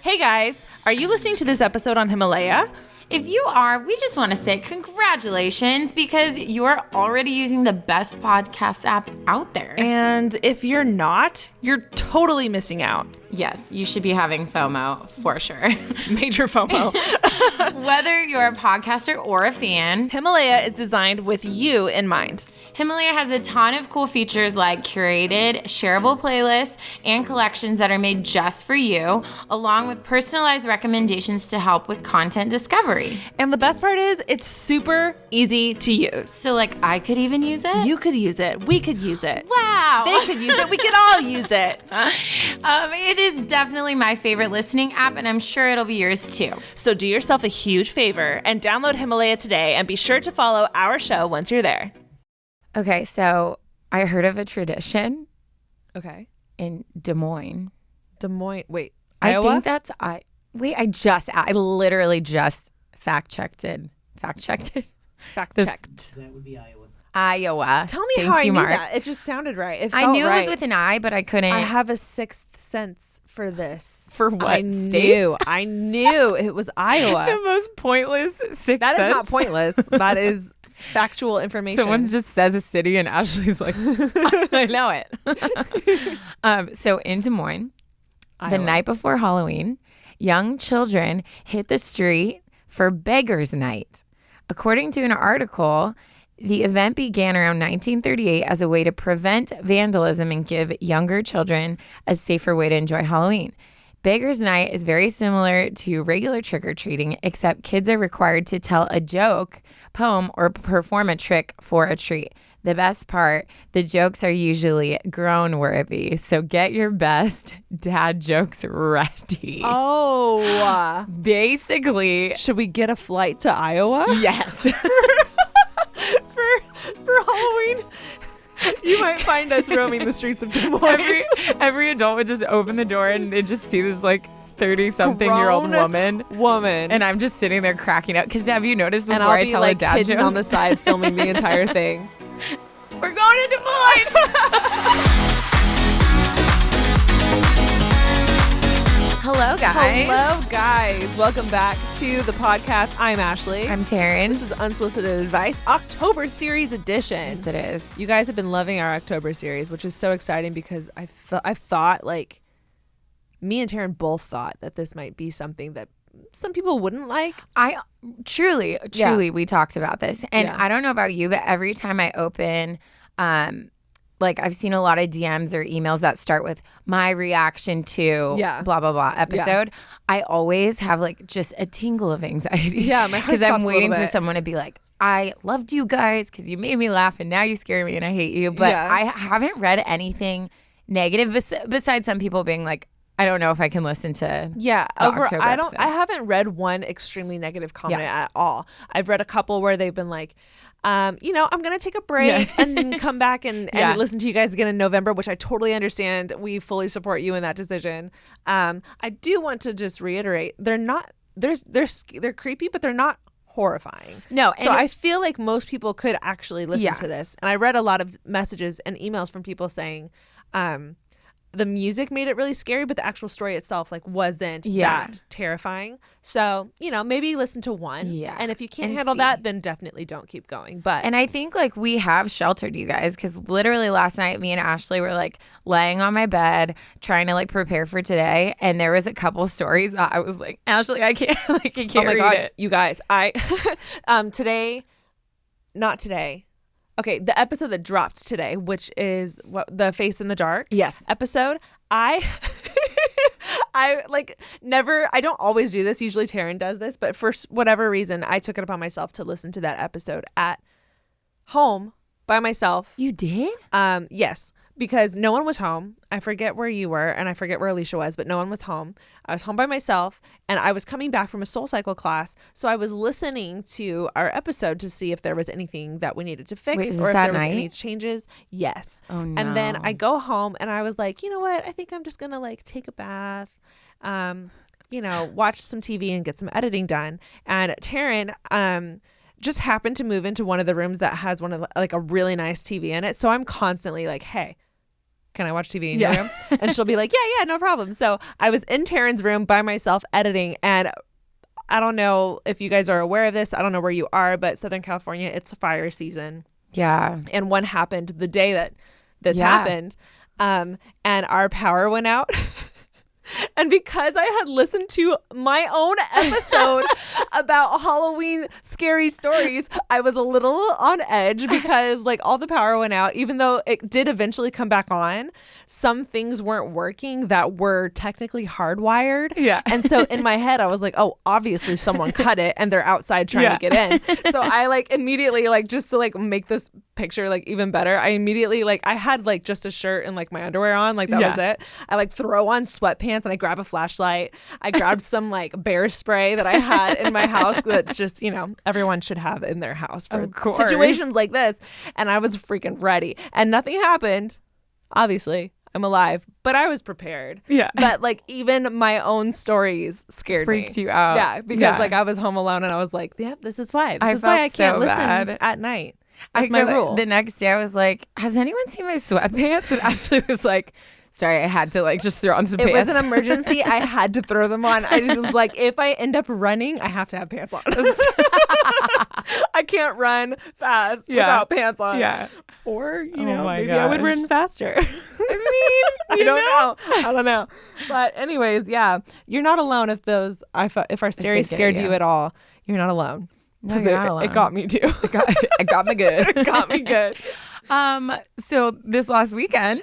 Hey guys, are you listening to this episode on Himalaya? If you are, we just want to say congratulations because you're already using the best podcast app out there. And if you're not, you're totally missing out. Yes, you should be having FOMO for sure. Major FOMO. Whether you're a podcaster or a fan, Himalaya is designed with you in mind. Himalaya has a ton of cool features like curated, shareable playlists and collections that are made just for you, along with personalized recommendations to help with content discovery. And the best part is, it's super easy to use. So like I could even use it? You could use it. We could use it. Wow. They could use it. We could all use it. It is definitely my favorite listening app, and I'm sure it'll be yours too. So do yourself a huge favor and download Himalaya today, and be sure to follow our show once you're there. Okay, so I heard of a tradition Okay. in Des Moines. Des Moines. Wait. I Iowa? think that's I literally just fact checked it. Fact checked. That would be Iowa. Iowa. Tell me Thank how I you, knew Mark. that. It just sounded right. It I felt knew it right. was with an I, but I couldn't. I have a sixth sense for this. For what I states? I knew it was Iowa. the most pointless sixth That is sense. not pointless. That is factual information. Someone just says a city, and Ashley's like, I know it. So in Des Moines, the Iowa. night before Halloween, young children hit the street for Beggar's Night. According to an article, the event began around 1938 as a way to prevent vandalism and give younger children a safer way to enjoy Halloween. Beggar's Night is very similar to regular trick-or-treating, except kids are required to tell a joke, poem, or perform a trick for a treat. The best part, the jokes are usually grown-worthy, so get your best dad jokes ready. Oh. Basically, Should we get a flight to Iowa? yes. for Halloween? You might find us roaming the streets of Des Moines. Every adult would just open the door and they just see this like 30-something-year-old Grown woman. and I'm just sitting there cracking up because have you noticed before And I'll I be tell like a dad hidden joke? on the side filming the entire thing. We're going to Des Moines. Hello, guys. Hello, guys. Welcome back to the podcast. I'm Ashley. I'm Taryne. This is Unsolicited Advice, October Series Edition. Yes, it is. You guys have been loving our October series, which is so exciting because I thought, like, me and Taryne both thought that this might be something that some people wouldn't like. I truly, we talked about this. And Yeah. I don't know about you, but every time I open, like I've seen a lot of DMs or emails that start with my reaction to blah, blah, blah episode. I always have like just a tingle of anxiety. Yeah, my heart because stops I'm a waiting little for bit. someone to be like, I loved you guys because you made me laugh and now you scare me and I hate you. But Yeah. I haven't read anything negative besides some people being like, I don't know if I can listen to the October episode. I haven't read one extremely negative comment at all. I've read a couple where they've been like, I'm gonna take a break and then come back and listen to you guys again in November, which I totally understand. We fully support you in that decision. I do want to just reiterate, they're creepy, but they're not horrifying. No, so and I feel like most people could actually listen to this. And I read a lot of messages and emails from people saying, the music made it really scary, but the actual story itself wasn't that terrifying. So, maybe listen to one. Yeah. And if you can't handle that, then definitely don't keep going. And I think we have sheltered you guys because literally last night me and Ashley were laying on my bed trying to prepare for today. And there was a couple stories that I was like, Ashley, I can't I can't oh my read God, it. you guys, not today. Okay, the episode that dropped today, which is the Face in the Dark episode, I don't always do this. Usually Taryne does this, but for whatever reason, I took it upon myself to listen to that episode at home by myself. You did? Yes, because no one was home. I forget where you were and I forget where Alicia was, but no one was home. I was home by myself and I was coming back from a SoulCycle class. So I was listening to our episode to see if there was anything that we needed to fix or if there was any changes. Yes. Oh, no. And then I go home and I was like, you know what? I think I'm just going to take a bath, watch some TV and get some editing done. And Taryne, just happened to move into one of the rooms that has one of a really nice TV in it. So I'm constantly like, hey, can I watch TV in your room? And she'll be like, yeah, no problem. So I was in Taryne's room by myself editing, and I don't know if you guys are aware of this. I don't know where you are, but Southern California, it's fire season. Yeah. And one happened the day that this happened, and our power went out. And because I had listened to my own episode about Halloween scary stories, I was a little on edge because like all the power went out. Even though it did eventually come back on, some things weren't working that were technically hardwired. Yeah. And so in my head, I was like, oh, obviously someone cut it and they're outside trying to get in. So I like immediately like just to like make this picture like even better, I immediately like I had like just a shirt and like my underwear on, like that was it. I like throw on sweatpants and I grab a flashlight. I grabbed some like bear spray that I had in my house that just, you know, everyone should have in their house for situations like this. And I was freaking ready. And nothing happened. Obviously, I'm alive, but I was prepared. Yeah. But like even my own stories scared me. Freaked you out. Yeah. Because like I was home alone and I was like, yeah, this is why. This is why I can't listen at night. That's my rule. The next day I was like, has anyone seen my sweatpants? And Ashley was like, sorry, I had to like just throw on some pants. It was an emergency. I had to throw them on. I was like, if I end up running, I have to have pants on. I can't run fast without pants on. Yeah. Or, you know, maybe I would run faster. I don't know. But anyways, yeah, you're not alone if our stories scared you at all. You're not alone. No, you're not alone. It got me too. It got me good. It got me good. So this last weekend,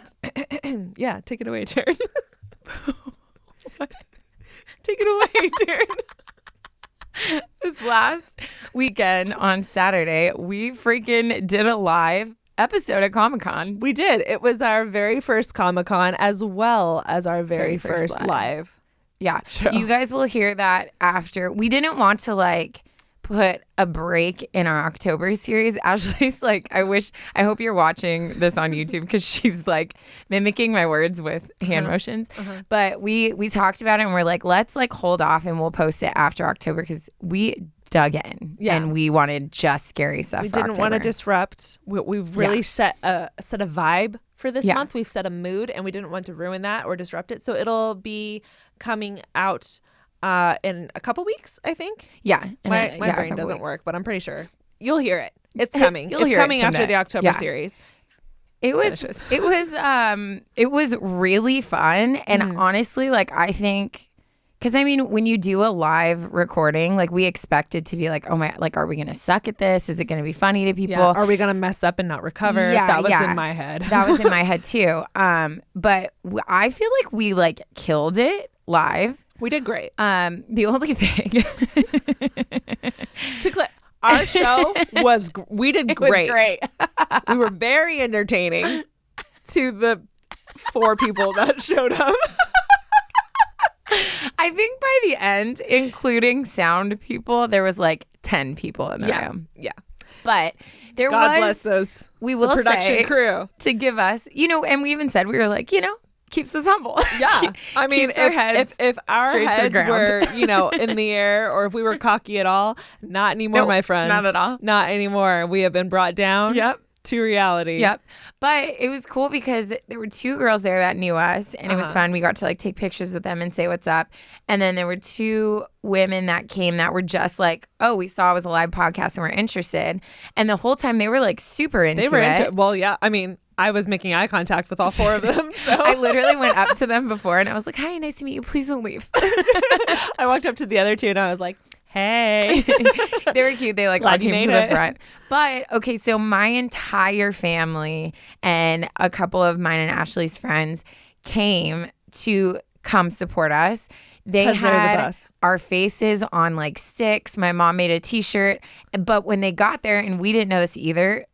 yeah, take it away, Taryne. Take it away, Taryne. This last weekend on Saturday, we freaking did a live episode at Comic-Con. We did. It was our very first Comic-Con as well as our very first live. Yeah. Show. You guys will hear that after. We didn't want to like put a break in our October series. Ashley's like, I hope you're watching this on YouTube because she's like mimicking my words with hand motions. But we talked about it and we're like, let's like hold off and we'll post it after October because we dug in and we wanted just scary stuff. We didn't want to disrupt. We've really set a vibe for this month. We've set a mood and we didn't want to ruin that or disrupt it. So it'll be coming out in a couple weeks, I think. Yeah. My brain doesn't work, but I'm pretty sure. You'll hear it. It's coming. It's coming after the October series. It was really fun. And honestly, like I think, because I mean, when you do a live recording, like we expect it to be like, oh my, like, are we going to suck at this? Is it going to be funny to people? Yeah. Are we going to mess up and not recover? That was in my head. That was in my head too. But I feel like we like killed it live. We did great. The only thing our show we did great. Great. We were very entertaining to the 4 people that showed up. I think by the end, including sound people, there was like 10 people in the room. Yeah. But there God bless those. We will production say crew to give us, you know, and we even said we were like, you know, keeps us humble. Yeah. I mean, if our heads were, you know, in the air or if we were cocky at all, not anymore, my friends. Not at all. Not anymore. We have been brought down to reality. Yep. But it was cool because there were 2 girls there that knew us and it was fun. We got to like take pictures with them and say what's up. And then there were 2 women that came that were just like, oh, we saw it was a live podcast and we're interested. And the whole time they were like super into it. Well, yeah. I mean, I was making eye contact with all 4 of them. So. I literally went up to them before and I was like, hi, nice to meet you. Please don't leave. I walked up to the other 2 and I was like, hey. They were cute. They like all came to the front. But okay, so my entire family and a couple of mine and Ashley's friends came to come support us. They had our faces on like sticks. My mom made a t-shirt. But when they got there, and we didn't know this either,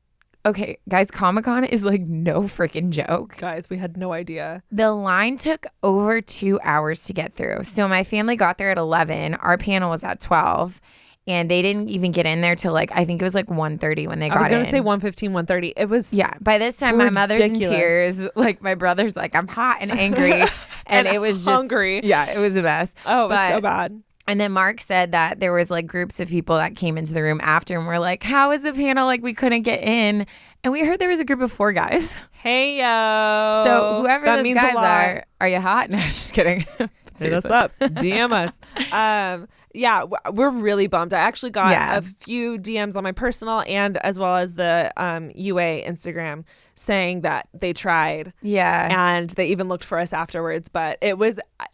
okay, guys, Comic-Con is like no freaking joke. Guys, we had no idea. The line took over 2 hours to get through. So my family got there at 11. Our panel was at 12. And they didn't even get in there till like, I think it was like 1:30 when they got in. I was going to say 1:15, 1:30. It was by this time, my mother's in tears. Like my brother's like, I'm hot and angry. And it was just hungry. Yeah, it was a mess. Oh, it was so bad. And then Mark said that there was like groups of people that came into the room after and were like, how is the panel? Like we couldn't get in. And we heard there was a group of 4 guys. Hey, yo. So whoever those guys are you hot? No, just kidding. Hit us up. DM us. Yeah, we're really bummed. I actually got a few DMs on my personal and as well as the UA Instagram saying that they tried. Yeah. And they even looked for us afterwards. But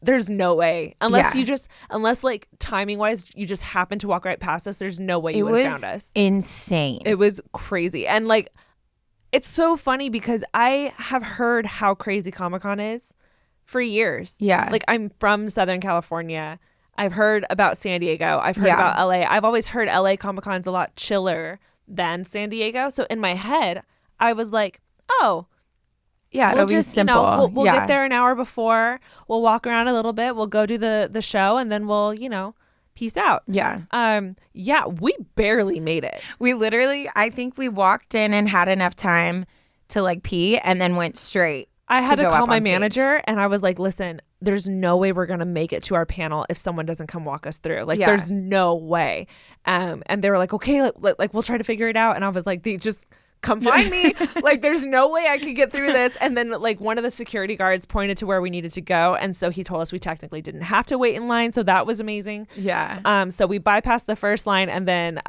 there's no way. Unless like timing wise, you just happened to walk right past us, there's no way you would have found us. Insane. It was crazy. And like, it's so funny because I have heard how crazy Comic-Con is for years. Yeah. Like I'm from Southern California. I've heard about San Diego. I've heard about LA. I've always heard LA Comic-Con's a lot chiller than San Diego. So in my head, I was like, oh, yeah, we'll it'll just, be simple. We'll get there an hour before. We'll walk around a little bit. We'll go do the show and then we'll, peace out. Yeah. We barely made it. We literally, I think we walked in and had enough time to like pee and then went straight. I had to call my manager and I was like, listen, there's no way we're going to make it to our panel if someone doesn't come walk us through. Like, there's no way. And they were like, okay, like we'll try to figure it out. And I was like, they just come find me. Like, there's no way I could get through this. And then like one of the security guards pointed to where we needed to go. And so he told us we technically didn't have to wait in line. So that was amazing. Yeah. So we bypassed the first line and then,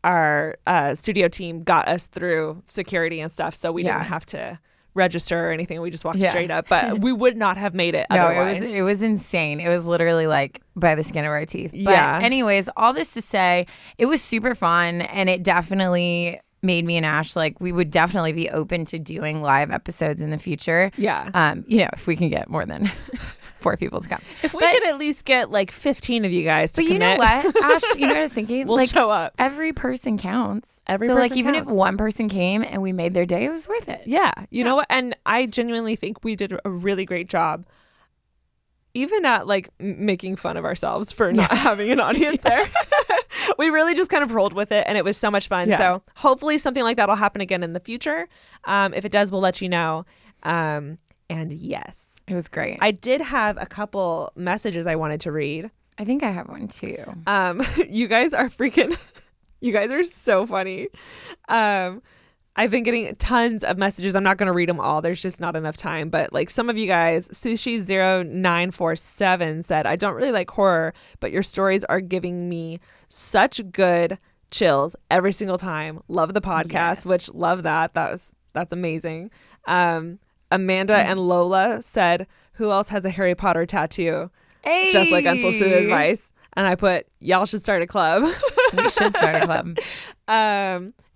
our studio team got us through security and stuff, so we didn't have to register or anything. We just walked straight up, but we would not have made it otherwise. It was insane. It was literally like by the skin of our teeth. But anyways, all this to say, it was super fun, and it definitely made me and Ash like we would definitely be open to doing live episodes in the future. Yeah. If we can get more than 4 people to come. If we could at least get like 15 of you guys to commit. You know what, Ash? You know what I was thinking? We'll show up. Every person counts. Even if one person came and we made their day, it was worth it. Yeah. You know what? And I genuinely think we did a really great job. Even at like making fun of ourselves for not having an audience there. We really just kind of rolled with it and it was so much fun. Yeah. So hopefully something like that will happen again in the future. If it does, we'll let you know. And yes. It was great. I did have a couple messages I wanted to read. I think I have one too. You guys are you guys are so funny. I've been getting tons of messages. I'm not going to read them all. There's just not enough time. But like some of you guys, Sushi0947 said, I don't really like horror, but your stories are giving me such good chills every single time. Love the podcast, which love that. That's amazing. Amanda and Lola said, who else has a Harry Potter tattoo? Hey. Just like Unsolicited Advice. And I put, y'all should start a club. We should start a club.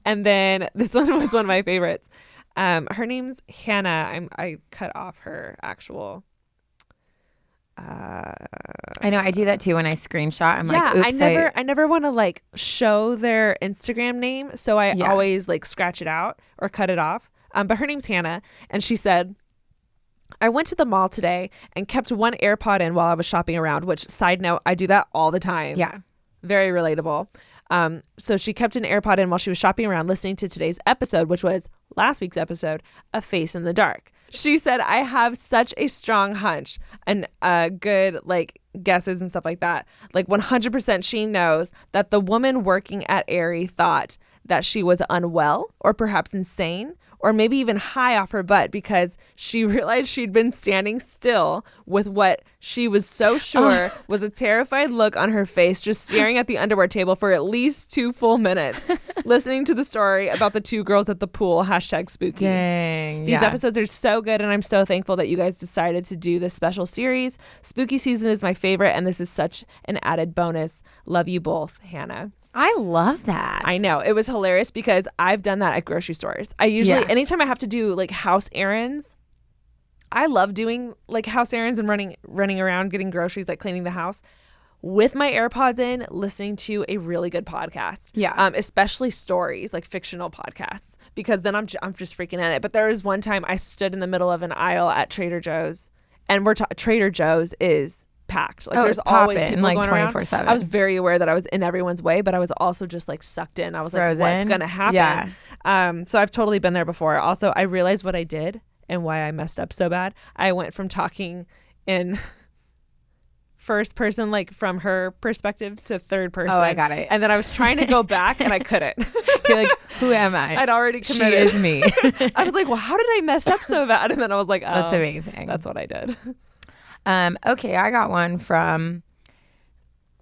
And then this one was one of my favorites. Her name's Hannah. I cut off her actual. I know I do that too when I screenshot. I'm like, oops. I never want to like show their Instagram name, so I always like scratch it out or cut it off. But her name's Hannah, and she said, I went to the mall today and kept one AirPod in while I was shopping around, which, side note, I do that all the time. Yeah. Very relatable. So she kept an AirPod in while she was shopping around listening to today's episode, which was last week's episode, A Face in the Dark. She said, I have such a strong hunch and good like guesses and stuff like that. Like 100% she knows that the woman working at Aerie thought that she was unwell or perhaps insane or maybe even high off her butt because she realized she'd been standing still with what she was so sure was a terrified look on her face, just staring at the underwear table for at least 2 full minutes, listening to the story about the 2 girls at the pool, #spooky. Dang. These episodes are so good, and I'm so thankful that you guys decided to do this special series. Spooky season is my favorite, and this is such an added bonus. Love you both, Hannah. I love that. I know. It was hilarious because I've done that at grocery stores. I usually, anytime I have to do like house errands, I love doing like house errands and running around getting groceries, like cleaning the house with my AirPods in, listening to a really good podcast. Yeah. Especially stories, like fictional podcasts, because then I'm just freaking at it. But there was one time I stood in the middle of an aisle at Trader Joe's, and Trader Joe's is packed. Like there's always people like going 24/7. around. I was very aware that I was in everyone's way, but I was also just like sucked in. I was Frozen. like, what's gonna happen? Yeah. So I've totally been there before. Also, I realized what I did and why I messed up so bad. I went from talking in first person, like from her perspective to third person. Oh, I got it. And then I was trying to go back and I couldn't. You're like, who am I? I'd already committed. She is me. I was like, well, how did I mess up so bad? And then I was like, oh, That's amazing. That's what I did. Okay, I got one from,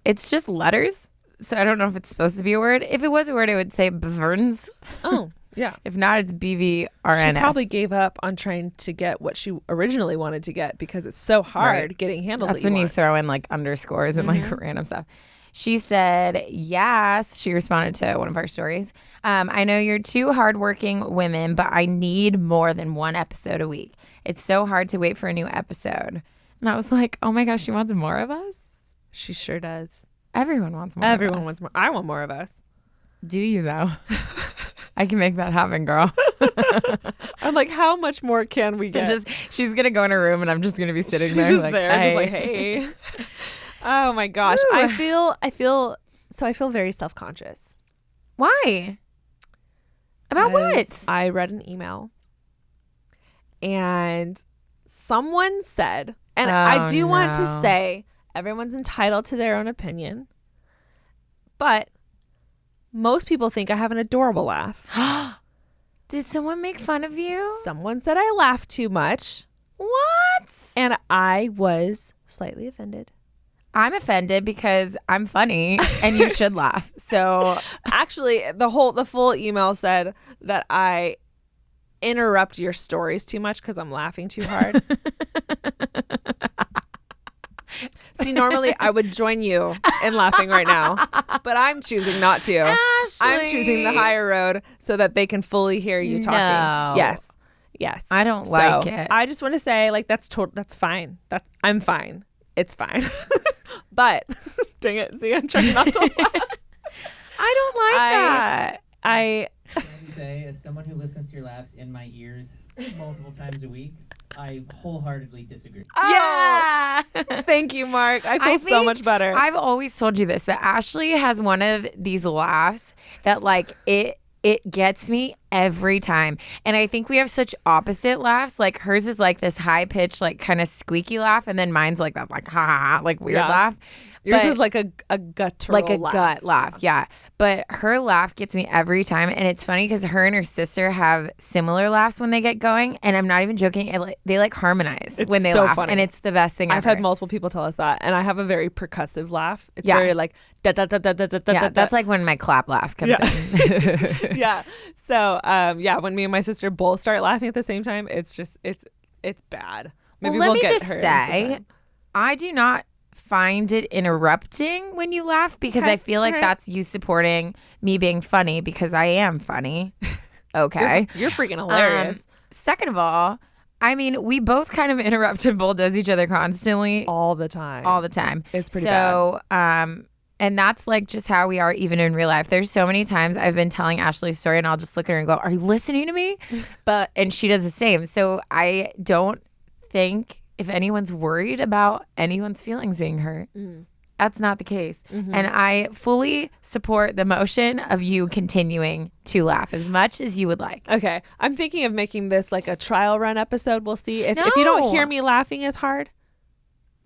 it's just letters. So I don't know if it's supposed to be a word. If it was a word, it would say Bverns. Oh, yeah. If not, it's BVRNS. She probably gave up on trying to get what she originally wanted to get because it's so hard getting handles. That's when you throw in like underscores and like random stuff. She said, yes. She responded to one of our stories. I know you're two hardworking women, but I need more than one episode a week. It's so hard to wait for a new episode. And I was like, oh my gosh, she wants more of us? She sure does. Everyone wants more Everyone of us. wants more. I want more of us. Do you though? I can make that happen, girl. I'm like, how much more can we get? She's gonna go in her room and I'm just gonna be sitting She's there. just like, there, hey. just like, hey. Oh my gosh. Ooh. I feel very self-conscious. Why? About what? I read an email and someone said, and I do want to say everyone's entitled to their own opinion, but most people think I have an adorable laugh. Did someone make fun of you? Someone said I laugh too much. What? And I was slightly offended. I'm offended because I'm funny and you should laugh. So actually, the full email said that I interrupt your stories too much because I'm laughing too hard. See, normally I would join you in laughing right now, but I'm choosing not to. Ashley. I'm choosing the higher road so that they can fully hear you talking. No. Yes. I don't like it. I just want to say, like, that's fine. I'm fine. It's fine. But dang it, see, I'm trying not to laugh. I don't like that. I say, as someone who listens to your laughs in my ears multiple times a week, I wholeheartedly disagree. Yeah. Thank you, Mark. I feel so much better. I've always told you this, but Ashley has one of these laughs that like it gets me every time. And I think we have such opposite laughs. Like hers is like this high pitched, like kind of squeaky laugh, and then mine's like that, like ha ha, like weird laugh. Yours is like a guttural like a laugh. gut laugh, yeah. But her laugh gets me every time, and it's funny because her and her sister have similar laughs when they get going, and I'm not even joking. They like harmonize when they laugh, and it's the best thing ever. I've had multiple people tell us that, and I have a very percussive laugh. It's very like da da da da da da da. Yeah, that's like when my clap laugh comes in. Yeah. So when me and my sister both start laughing at the same time, it's just it's bad. Maybe well, let me get just her say, I do not find it interrupting when you laugh because I feel like that's you supporting me being funny because I am funny. Okay. You're freaking hilarious. Second of all, I mean, we both kind of interrupt and bulldoze each other constantly. All the time. It's pretty bad. And that's like just how we are even in real life. There's so many times I've been telling Ashley's story and I'll just look at her and go, are you listening to me? And she does the same. So I don't think if anyone's worried about anyone's feelings being hurt, that's not the case. Mm-hmm. And I fully support the motion of you continuing to laugh as much as you would like. Okay. I'm thinking of making this like a trial run episode. We'll see. If you don't hear me laughing as hard,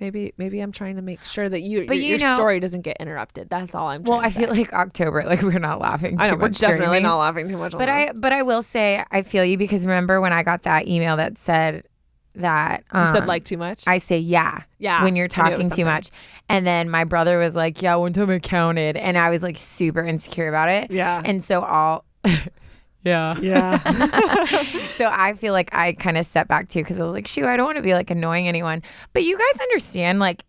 maybe I'm trying to make sure that your story doesn't get interrupted. That's all I'm trying to say. Feel like October, like we're not laughing too much. We're definitely not laughing too much. But I will say I feel you because remember when I got that email that said that you said like too much? I say yeah when you're talking too much. And then my brother was like, yeah, one time I counted. And I was like super insecure about it. Yeah. And so Yeah. So I feel like I kind of stepped back too because I was like, shoot, I don't want to be like annoying anyone. But you guys understand like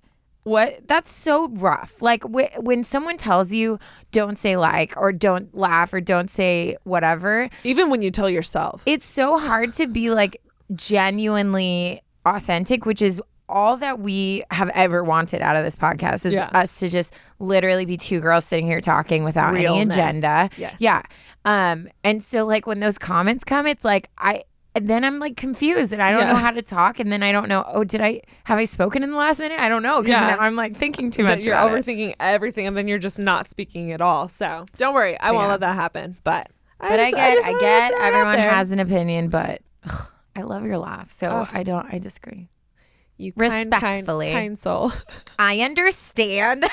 that's so rough. Like when someone tells you don't say like or don't laugh or don't say whatever. Even when you tell yourself. It's so hard to be like genuinely authentic, which is all that we have ever wanted out of this podcast is us to just literally be two girls sitting here talking without any agenda. Yes. Yeah. And so like when those comments come, it's like then I'm like confused and I don't know how to talk. And then I don't know, have I spoken in the last minute? I don't know. Because now I'm like thinking too much. You're overthinking everything and then you're just not speaking at all. So don't worry. I won't let that happen. But I get everyone has an opinion, but I love your laugh. So I disagree. You Respectfully. kind soul. I understand.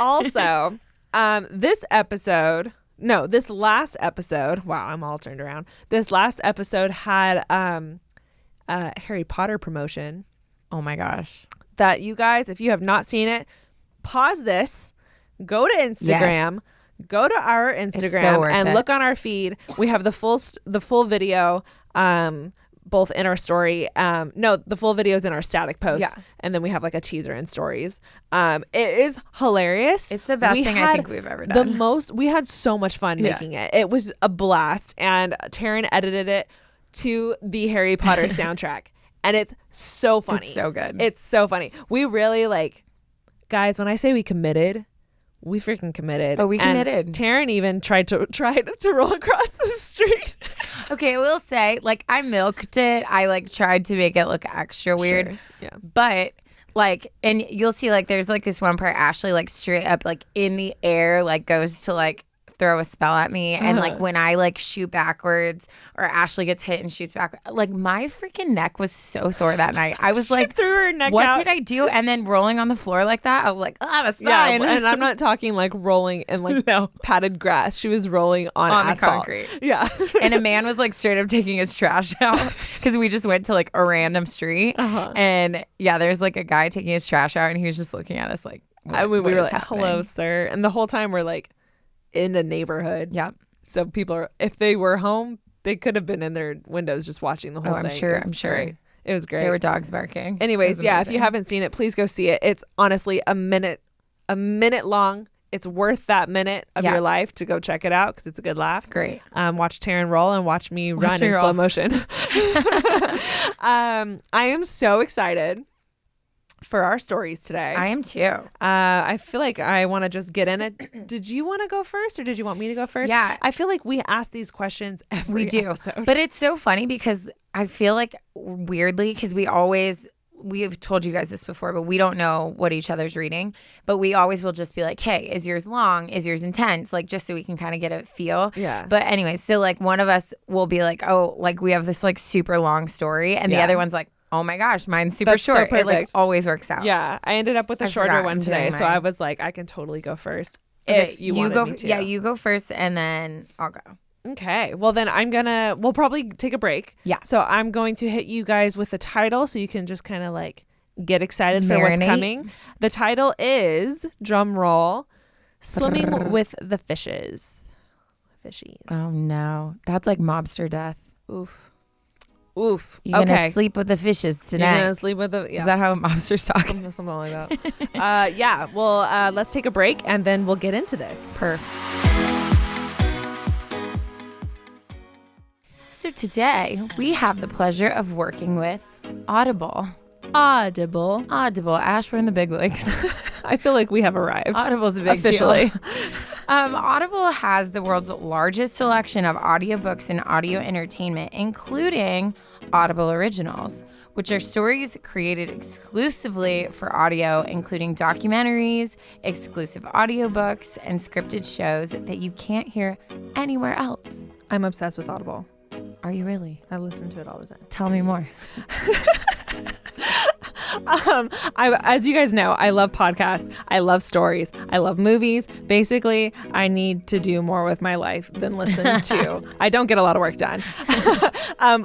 Also, this last episode, wow, I'm all turned around. This last episode had Harry Potter promotion. Oh my gosh. That you guys, if you have not seen it, pause this, go to Instagram, go to our Instagram and look on our feed. We have the full video, both in our story. The full video is in our static post. Yeah. And then we have like a teaser in stories. It is hilarious. It's the best thing I think we've ever done. We had so much fun making it. It was a blast. And Taryne edited it to the Harry Potter soundtrack. And it's so funny. It's so good. It's so funny. We really guys, when I say we committed, we freaking committed. Oh, we committed. And Taryne even tried to roll across the street. Okay, I will say, I milked it. I tried to make it look extra weird. Sure. Yeah. But and you'll see there's this one part Ashley straight up in the air goes to throw a spell at me, and when I shoot backwards or Ashley gets hit and shoots back, my freaking neck was so sore that night. I was threw her neck what out. did I do? And then rolling on the floor like that, I was like, oh, it's fine. Yeah, and I'm not talking rolling in padded grass. She was rolling on asphalt. The concrete. Yeah. And a man was straight up taking his trash out because we just went to a random street, and there's a guy taking his trash out, and he was just looking at us we were like, hello, sir. And the whole time we're in a neighborhood. Yeah. So people if they were home, they could have been in their windows just watching the whole thing. I'm sure. Great. It was great. There were dogs barking. Anyways, if you haven't seen it, please go see it. It's honestly a minute long. It's worth that minute of your life to go check it out because it's a good laugh. It's great. Watch Taryne roll and watch me run in slow motion. I am so excited for our stories today. I am too. I feel like I want to just get in it. Did you want to go first or did you want me to go first? Yeah. I feel like we ask these questions every episode. But it's so funny because I feel weirdly, because we've told you guys this before, but we don't know what each other's reading. But we always will just be hey, is yours long? Is yours intense? Just so we can kind of get a feel. Yeah. But anyway, so one of us will be we have this super long story. And the other one's oh my gosh, mine's super short. So perfect. It always works out. Yeah. I ended up with a shorter one today. So I was I can totally go first. If you wanted me to. Yeah, you go first and then I'll go. Okay. Well, then we'll probably take a break. Yeah. So I'm going to hit you guys with the title so you can just kind of get excited for what's coming. The title is, drum roll, Swimming with the Fishes. Fishies. Oh no. That's mobster death. Oof. You're gonna sleep with the fishes tonight. You're gonna sleep with the. Yeah. Is that how mobsters talk? Something like that. Yeah. Well, let's take a break and then we'll get into this. So today we have the pleasure of working with Audible. Ash, we're in the big leagues. I feel like we have arrived. Audible's a big officially. Deal. Audible has the world's largest selection of audiobooks and audio entertainment, including Audible Originals, which are stories created exclusively for audio, including documentaries, exclusive audiobooks, and scripted shows that you can't hear anywhere else. I'm obsessed with Audible. Are you really? I listen to it all the time. Tell me more. As you guys know, I love podcasts. I love stories. I love movies. Basically, I need to do more with my life than listen to. I don't get a lot of work done.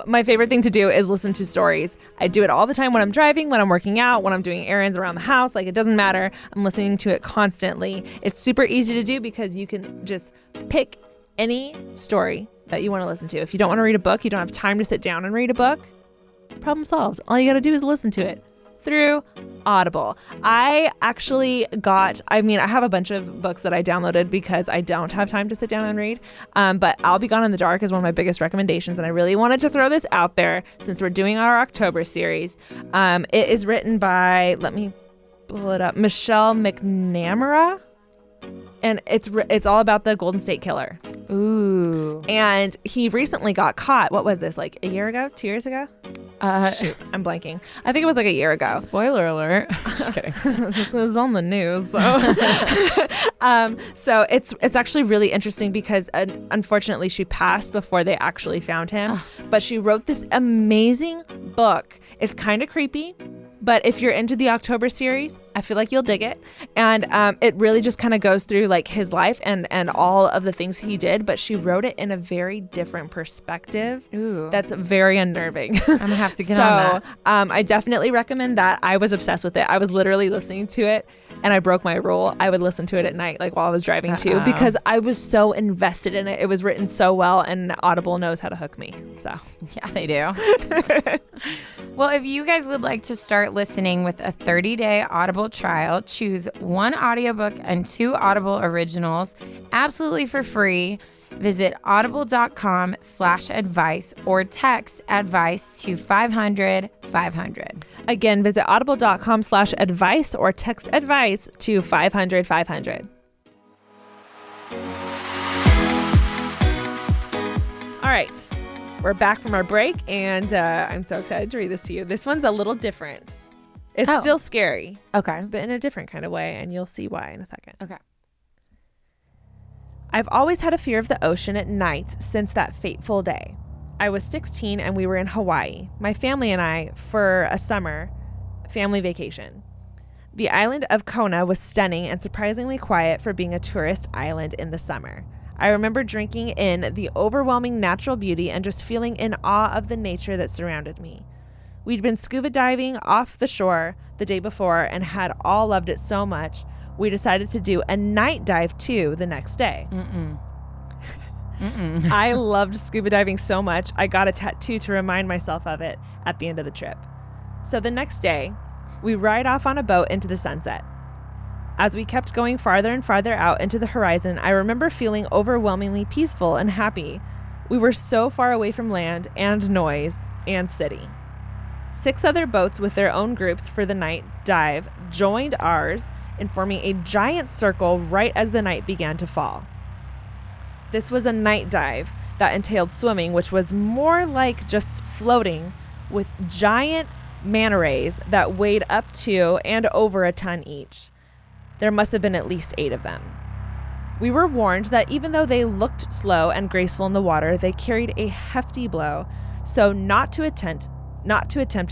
My favorite thing to do is listen to stories. I do it all the time when I'm driving, when I'm working out, when I'm doing errands around the house. It doesn't matter. I'm listening to it constantly. It's super easy to do because you can just pick any story that you want to listen to. If you don't want to read a book, you don't have time to sit down and read a book, problem solved. All you got to do is listen to it through Audible. I have a bunch of books that I downloaded because I don't have time to sit down and read. But I'll Be Gone in the Dark is one of my biggest recommendations. And I really wanted to throw this out there since we're doing our October series. It is written by, let me pull it up, Michelle McNamara. And it's all about the Golden State Killer. Ooh. And he recently got caught. What was this, like a year ago, 2 years ago? Shoot, I'm blanking. I think it was like a year ago. Spoiler alert. Just kidding. This was on the news. So it's actually really interesting because unfortunately she passed before they actually found him. But she wrote this amazing book. It's kind of creepy. But if you're into the October series, I feel like you'll dig it. And it really just kind of goes through like his life and all of the things he did. But she wrote it in a very different perspective. Ooh. That's very unnerving. I'm going to have to get on that. I definitely recommend that. I was obsessed with it. I was literally listening to it and I broke my rule. I would listen to it at night, like while I was driving too, because I was so invested in it. It was written so well and Audible knows how to hook me. So yeah, they do. Well, if you guys would like to start listening with a 30-day Audible trial, choose 1 audiobook and 2 Audible originals absolutely for free. Visit audible.com/advice or text advice to 500-500. Again, visit audible.com/advice or text advice to 500-500. All right. We're back from our break, and I'm so excited to read this to you. This one's a little different. It's still scary. Okay. But in a different kind of way, and you'll see why in a second. Okay. I've always had a fear of the ocean at night since that fateful day. I was 16 and we were in Hawaii, my family and I, for a summer family vacation. The island of Kona was stunning and surprisingly quiet for being a tourist island in the summer. I remember drinking in the overwhelming natural beauty and just feeling in awe of the nature that surrounded me. We'd been scuba diving off the shore the day before and had all loved it so much, we decided to do a night dive too the next day. I loved scuba diving so much, I got a tattoo to remind myself of it at the end of the trip. So the next day, we ride off on a boat into the sunset. As we kept going farther and farther out into the horizon, I remember feeling overwhelmingly peaceful and happy. We were so far away from land and noise and city. 6 other boats with their own groups for the night dive joined ours in forming a giant circle right as the night began to fall. This was a night dive that entailed swimming, which was more like just floating with giant manta rays that weighed up to and over a ton each. There must have been at least 8 of them. We were warned that even though they looked slow and graceful in the water, they carried a hefty blow, so not to attempt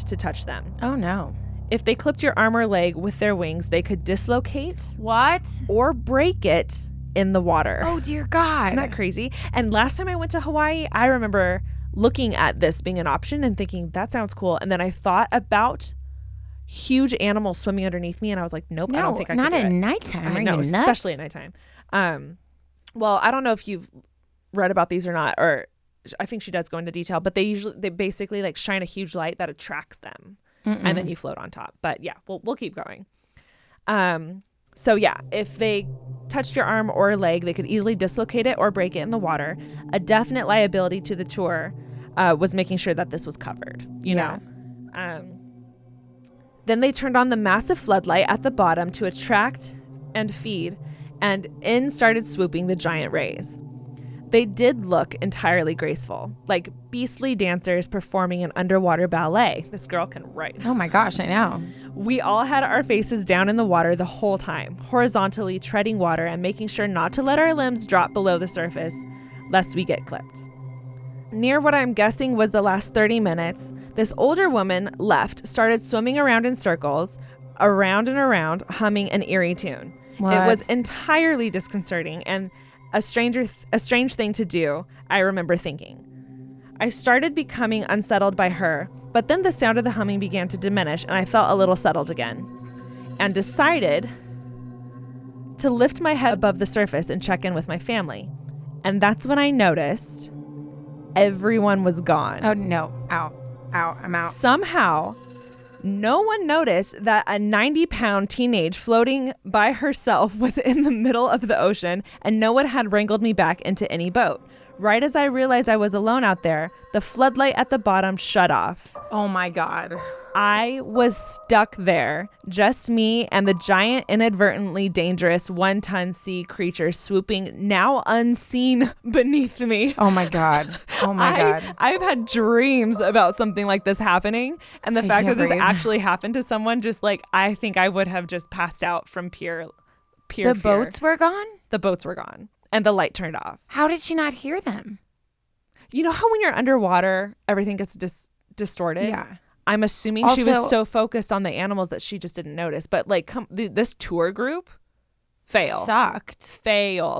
to touch them. Oh no. If they clipped your arm or leg with their wings, they could dislocate What? or break it in the water. Oh dear God. Isn't that crazy? And last time I went to Hawaii, I remember looking at this being an option and thinking, that sounds cool. And then I thought about huge animals swimming underneath me, and I was like, nope, I don't think I can do it. Not at nighttime. I know, especially at nighttime. Well, I don't know if you've read about these or not, or I think she does go into detail, but they basically like shine a huge light that attracts them, and then you float on top. But yeah, we'll keep going. So yeah, if they touched your arm or leg, they could easily dislocate it or break it in the water. A definite liability to the tour was making sure that this was covered, you know. Then they turned on the massive floodlight at the bottom to attract and feed, and in started swooping the giant rays. They did look entirely graceful, like beastly dancers performing an underwater ballet. This girl can write. Oh my gosh, I know. We all had our faces down in the water the whole time, horizontally treading water and making sure not to let our limbs drop below the surface, lest we get clipped. Near what I'm guessing was the last 30 minutes, this older woman left, started swimming around in circles, around and around, humming an eerie tune. What? It was entirely disconcerting and a strange thing to do, I remember thinking. I started becoming unsettled by her, but then the sound of the humming began to diminish and I felt a little settled again, and decided to lift my head above the surface and check in with my family. And that's when I noticed everyone was gone. Oh no, out, I'm out. Somehow, no one noticed that a 90-pound teenage floating by herself was in the middle of the ocean, and no one had wrangled me back into any boat. Right as I realized I was alone out there, the floodlight at the bottom shut off. Oh my God. I was stuck there, just me and the giant, inadvertently dangerous 1-ton sea creature swooping, now unseen, beneath me. Oh my God. Oh my God. I've had dreams about something like this happening, and the fact that this breathe. actually happened to someone, just like, I think I would have just passed out from pure The fear. boats were gone? The boats were gone, and the light turned off. How did she not hear them? You know how when you're underwater, everything gets distorted? Yeah. I'm assuming she was Also- so focused on the animals that she just didn't notice. But like this tour group, fail.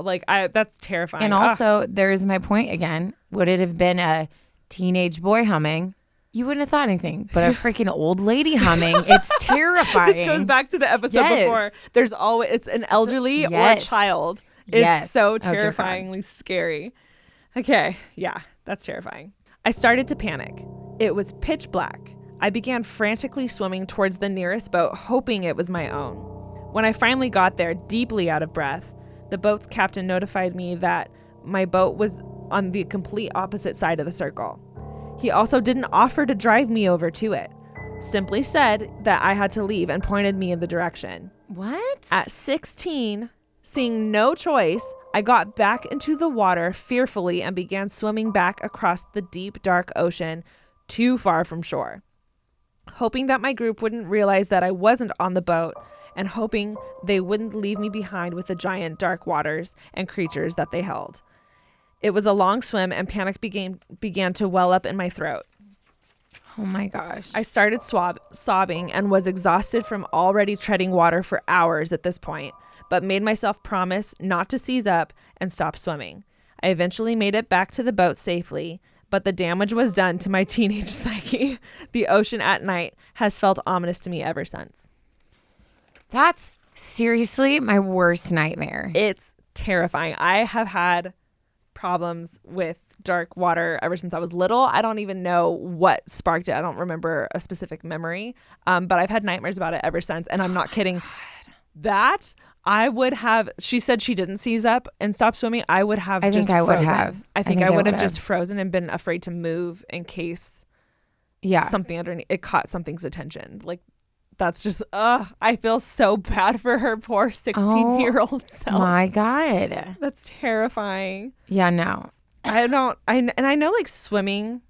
Like that's terrifying. And also, there's my point again. Would it have been a teenage boy humming? You wouldn't have thought anything. But a freaking old lady humming, it's terrifying. This goes back to the episode Yes. before. There's always, it's an elderly or a Yes. child. Yes. It's so Oh, dear God. terrifyingly scary. Okay. Yeah, that's terrifying. I started to panic. It was pitch black. I began frantically swimming towards the nearest boat, hoping it was my own. When I finally got there, deeply out of breath, the boat's captain notified me that my boat was on the complete opposite side of the circle. He also didn't offer to drive me over to it, simply said that I had to leave and pointed me in the direction. What? At 16, seeing no choice, I got back into the water fearfully and began swimming back across the deep, dark ocean too far from shore, hoping that my group wouldn't realize that I wasn't on the boat and hoping they wouldn't leave me behind with the giant dark waters and creatures that they held. It was a long swim and panic began to well up in my throat. Oh my gosh. I started sobbing and was exhausted from already treading water for hours at this point, but made myself promise not to seize up and stop swimming. I eventually made it back to the boat safely, but the damage was done to my teenage psyche. The ocean at night has felt ominous to me ever since. That's seriously my worst nightmare. It's terrifying. I have had problems with dark water ever since I was little. I don't even know what sparked it. I don't remember a specific memory, but I've had nightmares about it ever since, and I'm not kidding. That I would have, she said she didn't seize up and stop swimming. I would have just frozen. I think I would have just frozen and been afraid to move in case something underneath, it caught something's attention. Like, that's just, I feel so bad for her poor 16-year-old self. My God. That's terrifying. Yeah, no. I know like swimming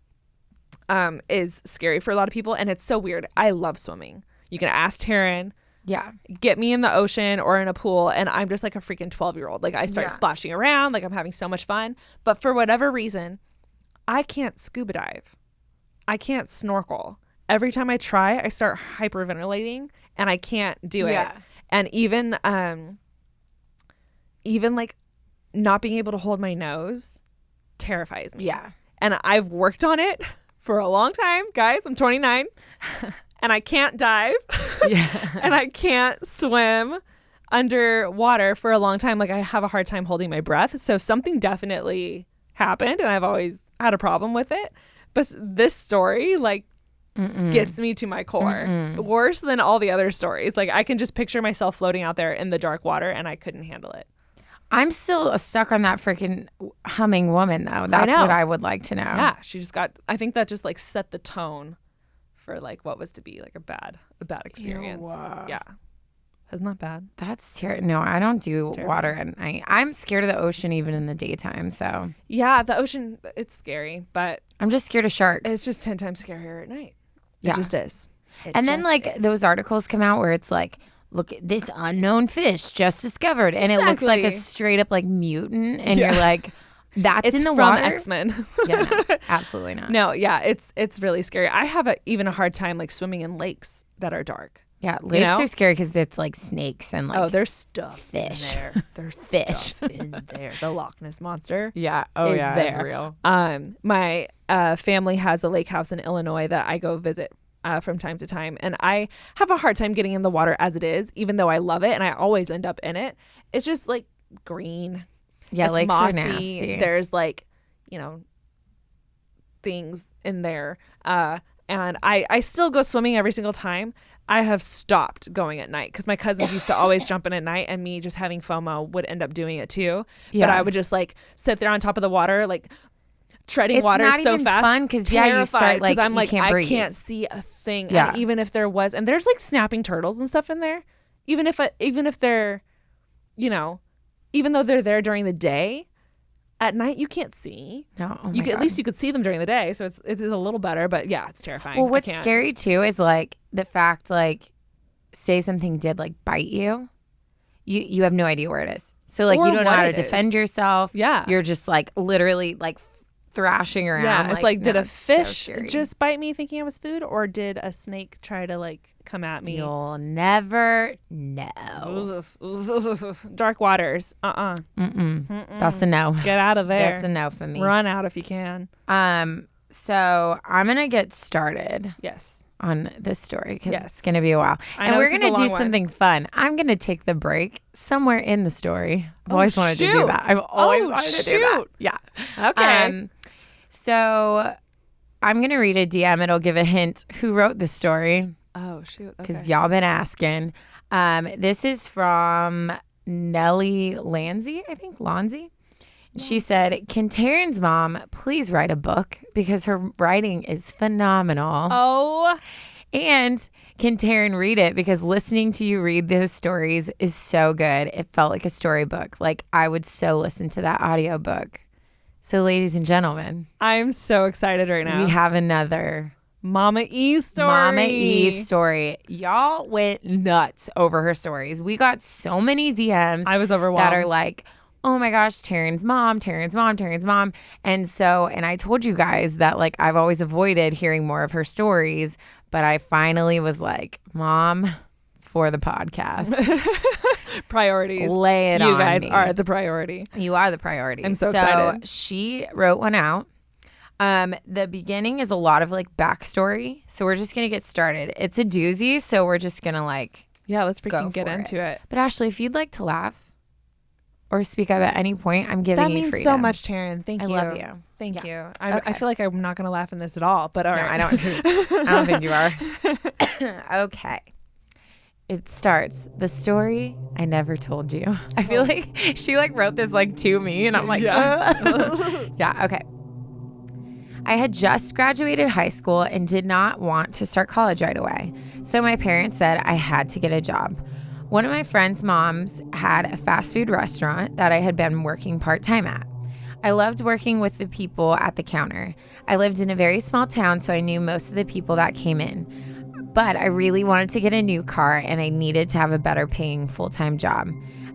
is scary for a lot of people, and it's so weird. I love swimming. You can ask Taryne. Yeah. Get me in the ocean or in a pool, and I'm just like a freaking 12-year-old. Like, I start splashing around, like I'm having so much fun. But for whatever reason, I can't scuba dive. I can't snorkel. Every time I try, I start hyperventilating, and I can't do it. And even like not being able to hold my nose terrifies me. Yeah. And I've worked on it for a long time, guys. I'm 29. And I can't dive. And I can't swim underwater for a long time. Like, I have a hard time holding my breath. So something definitely happened, and I've always had a problem with it. But this story, like, gets me to my core. Worse than all the other stories. Like, I can just picture myself floating out there in the dark water, and I couldn't handle it. I'm still stuck on that freaking humming woman, though. That's what I would like to know. Yeah, she just got, I think that just like set the tone for like what was to be like a bad experience. Yeah. Isn't that bad? That's terrible. No, I don't do water at night. I'm scared of the ocean even in the daytime. So yeah, the ocean, it's scary, but I'm just scared of sharks. It's just 10 times scarier at night. Yeah. It just is. And then like those articles come out where it's like, look at this unknown fish just discovered, and it looks like a straight up like mutant, and you're like, that's in the from water. X-Men. Yeah, no, absolutely not. No, yeah, it's really scary. I have even a hard time like swimming in lakes that are dark. Yeah, lakes are scary because it's like snakes and like there's stuff fish. in there. There's stuff in there. The Loch Ness monster. Yeah. Oh yeah, there. It's real. My family has a lake house in Illinois that I go visit from time to time, and I have a hard time getting in the water as it is, even though I love it and I always end up in it. It's just like green. Yeah, it's lakes mossy. are nasty. There's like, things in there. And I still go swimming every single time, I have stopped going at night because my cousins used to always jump in at night, and me just having FOMO would end up doing it too. Yeah. But I would just like sit there on top of the water, like treading It's water not so even fast. fun because you start like I'm you like can't breathe. I can't see a thing. Yeah. And even if there was, and there's like snapping turtles and stuff in there. Even if they're, you know, even though they're there during the day, at night you can't see. No, oh my At God. least you could see them during the day, so it's a little better. But yeah, it's terrifying. Well, what's scary too is like the fact, like, say something did like bite you, you have no idea where it is. So like Or you don't know what how to it defend is. yourself. Yeah. You're just like literally like thrashing around. Yeah, it's like did no, a it's so fish scary. just bite me thinking I was food, or did a snake try to like come at me? You'll never know. Dark waters. That's a no. Get out of there. That's a no for me. Run out if you can. So I'm gonna get started Yes. on this story because Yes. it's gonna be a while, I and know we're this is gonna a do long one. something fun. I'm gonna take the break somewhere in the story. I've always wanted to do shoot. that. I've always Oh, wanted to do that. shoot. Yeah. Okay. So I'm gonna read a DM. It'll give a hint who wrote the story Oh shoot. because Okay. y'all been asking. This is from Nellie Lanzi, I think. Lanzi. She said, "Can Taryne's mom please write a book because her writing is phenomenal? Oh. And can Taryne read it because listening to you read those stories is so good. It felt like a storybook. Like I would so listen to that audiobook." So ladies and gentlemen, I'm so excited right now. we have another Mama E story. Mama E story. Y'all went nuts over her stories. We got so many DMs I was overwhelmed. that are like, oh my gosh, Taryne's mom. And I told you guys that like I've always avoided hearing more of her stories, but I finally was like, Mom, for the podcast. Priorities. Lay it you on guys me. are the priority. You are the priority. I'm so excited. She wrote one out. The beginning is a lot of like backstory. So we're just going to get started. It's a doozy. So we're just going to like, Yeah, let's Go freaking get for into it. But Ashley, if you'd like to laugh or speak up at any point, I'm giving That you means freedom. so much, Taryne. Thank I you. love you. Thank Yeah. you. I Okay. feel like I'm not going to laugh in this at all, but all No, right. I don't think you are. Okay. It starts, the story I never told you. I feel like she like wrote this like to me and I'm like, Yeah. yeah, okay. I had just graduated high school and did not want to start college right away. So my parents said I had to get a job. One of my friend's moms had a fast food restaurant that I had been working part-time at. I loved working with the people at the counter. I lived in a very small town, so I knew most of the people that came in. But I really wanted to get a new car and I needed to have a better paying full-time job.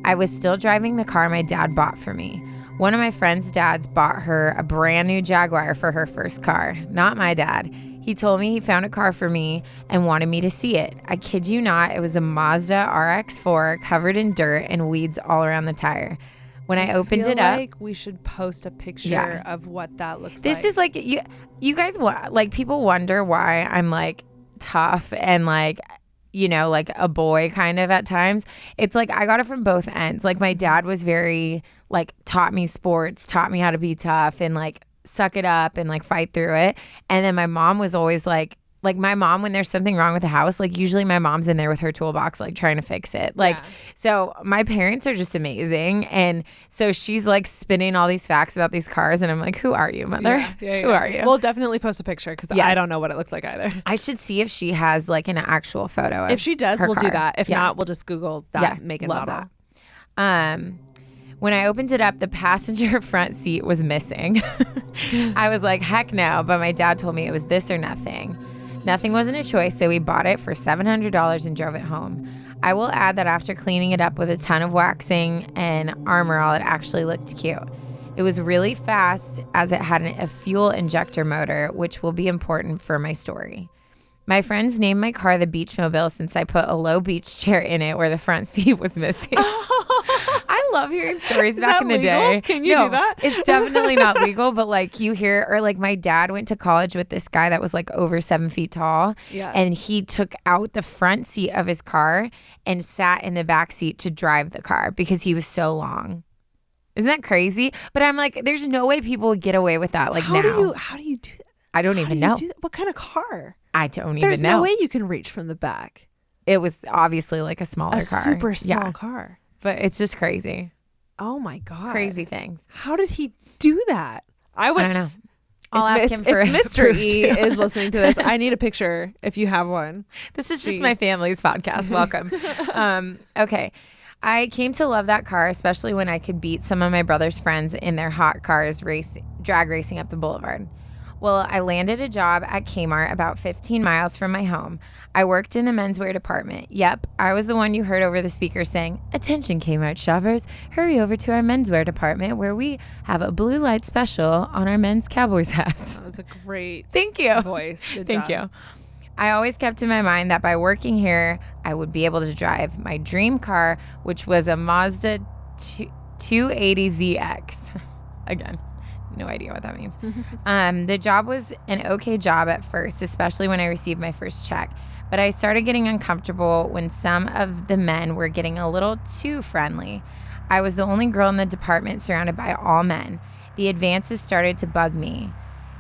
I was still driving the car my dad bought for me. One of my friend's dads bought her a brand new Jaguar for her first car. Not my dad. He told me he found a car for me and wanted me to see it. I kid you not, it was a Mazda RX-4 covered in dirt and weeds all around the tire. When I opened feel it up, like we should post a picture Yeah. of what that looks like. this is like you guys like people wonder why I'm like tough and like, you know, like a boy kind of at times. It's like I got it from both ends. Like my dad was very like taught me sports, taught me how to be tough and like suck it up and like fight through it. And then my mom was always like my mom, when there's something wrong with the house, like usually my mom's in there with her toolbox, like trying to fix it. Like, Yeah. So my parents are just amazing. And so she's like spinning all these facts about these cars. And I'm like, who are you, mother? Yeah. Who are you? We'll definitely post a picture because Yes. I don't know what it looks like either. I should see if she has like an actual photo. Of If she does, her we'll do car. that. If Yeah. not, we'll just Google that make and love model. that. When I opened it up, the passenger front seat was missing. I was like, heck no. But my dad told me it was this or nothing. Nothing wasn't a choice, so we bought it for $700 and drove it home. I will add that after cleaning it up with a ton of waxing and Armor All, it actually looked cute. It was really fast as it had a fuel injector motor, which will be important for my story. My friends named my car the Beachmobile since I put a low beach chair in it where the front seat was missing. I love hearing stories back that in the legal? day. Can you do that? It's definitely not legal, but like you hear, or like my dad went to college with this guy that was like over 7 feet tall. Yeah. And he took out the front seat of his car and sat in the back seat to drive the car because he was so long. Isn't that crazy? But I'm like, there's no way people would get away with that like How now. do you do that? I don't How even do you know. do that? What kind of car? I don't There's even know. no way you can reach from the back. it was obviously like a smaller car. Super small car. But it's just crazy. Oh my God. Crazy things. How did he do that? I don't know. I'll ask him for if Mr. E is listening to this, I need a picture if you have one. This is just my family's podcast. Welcome. Okay. I came to love that car, especially when I could beat some of my brother's friends in their hot cars drag racing up the boulevard. Well, I landed a job at Kmart about 15 miles from my home. I worked in the menswear department. Yep, I was the one you heard over the speaker saying, "Attention Kmart shoppers, hurry over to our menswear department where we have a blue light special on our men's Cowboys hats." That was a great Thank you. voice. Good Thank job. you. I always kept in my mind that by working here, I would be able to drive my dream car, which was a Mazda 280ZX. Again, no idea what that means. The job was an okay job at first, especially when I received my first check. But I started getting uncomfortable when some of the men were getting a little too friendly. I was the only girl in the department surrounded by all men. The advances started to bug me.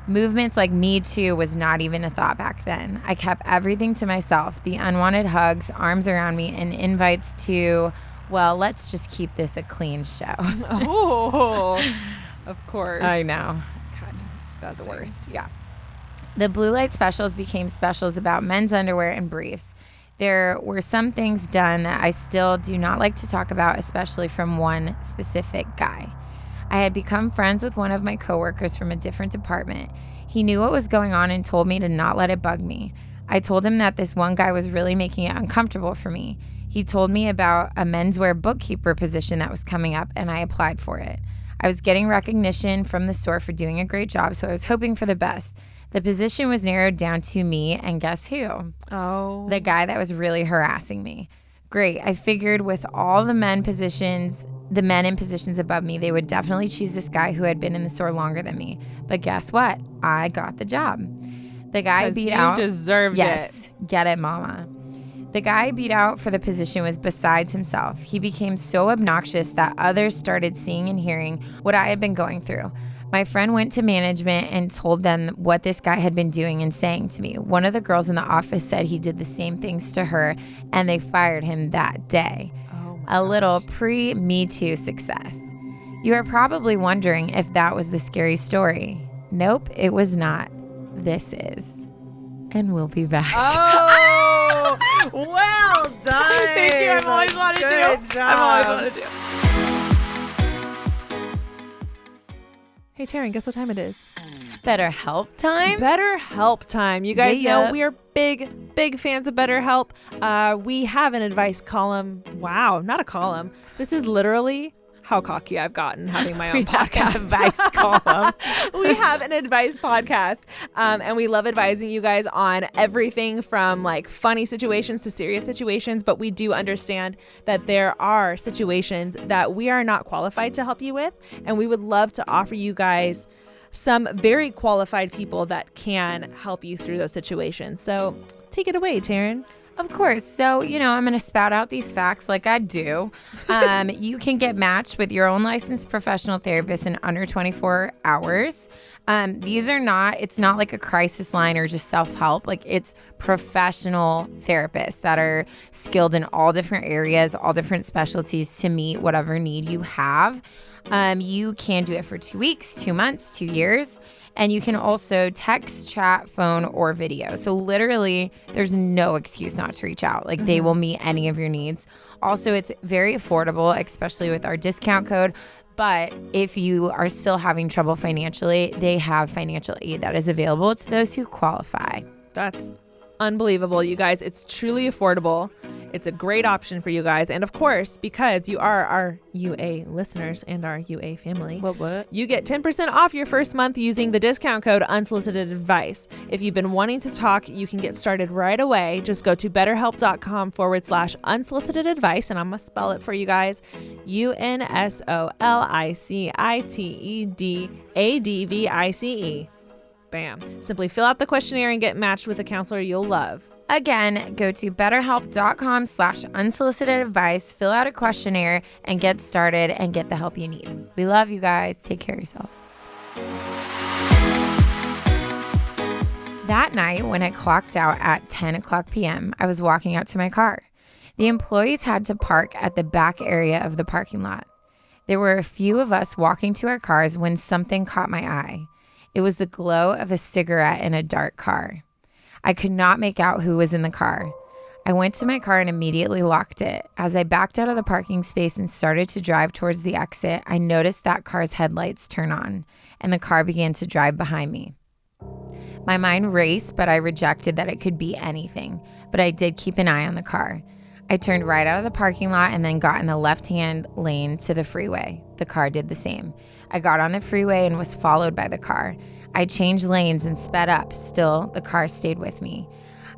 Movements like Me Too was not even a thought back then. I kept everything to myself. The unwanted hugs, arms around me, and invites to, well, let's just keep this a clean show. Oh, of course. I know. God, that's the worst. Yeah. The blue light specials became specials about men's underwear and briefs. There were some things done that I still do not like to talk about, especially from one specific guy. I had become friends with one of my coworkers from a different department. He knew what was going on and told me to not let it bug me. I told him that this one guy was really making it uncomfortable for me. He told me about a menswear bookkeeper position that was coming up, and I applied for it. I was getting recognition from the store for doing a great job, so I was hoping for the best. The position was narrowed down to me, and guess who? Oh. The guy that was really harassing me. Great. I figured with all the men in positions above me, they would definitely choose this guy who had been in the store longer than me. But guess what? I got the job. The guy beat out. You deserved Yes. Get it, mama. The guy beat out for the position was besides himself. He became so obnoxious that others started seeing and hearing what I had been going through. My friend went to management and told them what this guy had been doing and saying to me. One of the girls in the office said he did the same things to her, and they fired him that day. A little pre-Me Too success. You are probably wondering if that was the scary story. Nope, it was not. This is. And we'll be back. Oh, well done. Thank you. I've always wanted to. Good job. I've always wanted to. Hey, Taryne, guess what time it is? BetterHelp time? BetterHelp time. You guys Yeah. know we are big fans of BetterHelp. We have an advice column. Wow, not a column. This is literally how cocky I've gotten having my own podcast. Advice column. We have an advice podcast, and we love advising you guys on everything from like funny situations to serious situations, but we do understand that there are situations that we are not qualified to help you with, and we would love to offer you guys some very qualified people that can help you through those situations. So take it away, Taryne. Of course. So, I'm going to spout out these facts like I do. You can get matched with your own licensed professional therapist in under 24 hours. It's not like a crisis line or just self-help. Like, it's professional therapists that are skilled in all different areas, all different specialties to meet whatever need you have. You can do it for 2 weeks, 2 months, 2 years. And you can also text, chat, phone, or video. So literally, there's no excuse not to reach out. Like, they will meet any of your needs. Also, it's very affordable, especially with our discount code. But if you are still having trouble financially, they have financial aid that is available to those who qualify. That's unbelievable, you guys. It's truly affordable. It's a great option for you guys. And of course, because you are our UA listeners and our UA family, you get 10% off your first month using the discount code Unsolicited Advice. If you've been wanting to talk, you can get started right away. Just go to betterhelp.com/unsolicited advice, and I'm going to spell it for you guys. UNSOLICITEDADVICE. Bam. Simply fill out the questionnaire and get matched with a counselor you'll love. Again, go to betterhelp.com/unsolicited advice, fill out a questionnaire, and get started and get the help you need. We love you guys. Take care of yourselves. That night, when I clocked out at 10 o'clock p.m., I was walking out to my car. The employees had to park at the back area of the parking lot. There were a few of us walking to our cars when something caught my eye. It was the glow of a cigarette in a dark car. I could not make out who was in the car. I went to my car and immediately locked it. As I backed out of the parking space and started to drive towards the exit, I noticed that car's headlights turn on, and the car began to drive behind me. My mind raced, but I rejected that it could be anything, but I did keep an eye on the car. I turned right out of the parking lot and then got in the left-hand lane to the freeway. The car did the same. I got on the freeway and was followed by the car. I changed lanes and sped up. Still, the car stayed with me.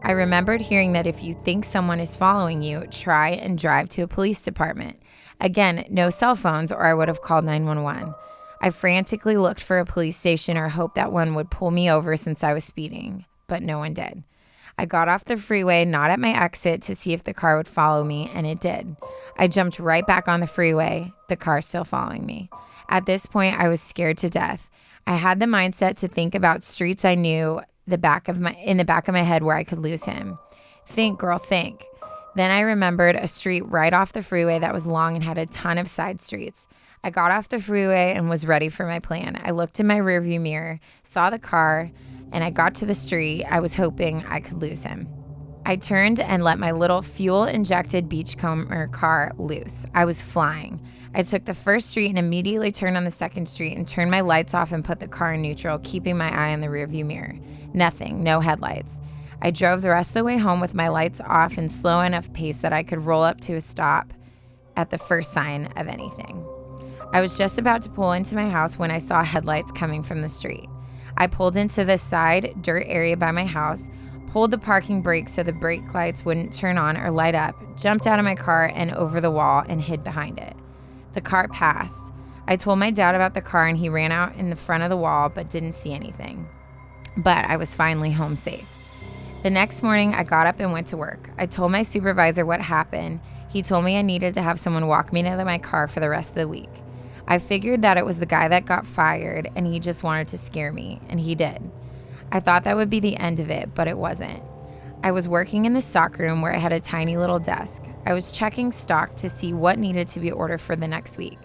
I remembered hearing that if you think someone is following you, try and drive to a police department. Again, no cell phones, or I would have called 911. I frantically looked for a police station or hoped that one would pull me over since I was speeding, but no one did. I got off the freeway, not at my exit, to see if the car would follow me, and it did. I jumped right back on the freeway, the car still following me. At this point, I was scared to death. I had the mindset to think about streets I knew in the back of my head where I could lose him. Think, girl, think. Then I remembered a street right off the freeway that was long and had a ton of side streets. I got off the freeway and was ready for my plan. I looked in my rearview mirror, saw the car, and I got to the street. I was hoping I could lose him. I turned and let my little fuel-injected beachcomber car loose. I was flying. I took the first street and immediately turned on the second street and turned my lights off and put the car in neutral, keeping my eye on the rearview mirror. Nothing, no headlights. I drove the rest of the way home with my lights off and slow enough pace that I could roll up to a stop at the first sign of anything. I was just about to pull into my house when I saw headlights coming from the street. I pulled into the side dirt area by my house, pulled the parking brake so the brake lights wouldn't turn on or light up, jumped out of my car and over the wall and hid behind it. The car passed. I told my dad about the car and he ran out in the front of the wall but didn't see anything. But I was finally home safe. The next morning, I got up and went to work. I told my supervisor what happened. He told me I needed to have someone walk me to my car for the rest of the week. I figured that it was the guy that got fired and he just wanted to scare me, and he did. I thought that would be the end of it, but it wasn't. I was working in the stock room where I had a tiny little desk. I was checking stock to see what needed to be ordered for the next week.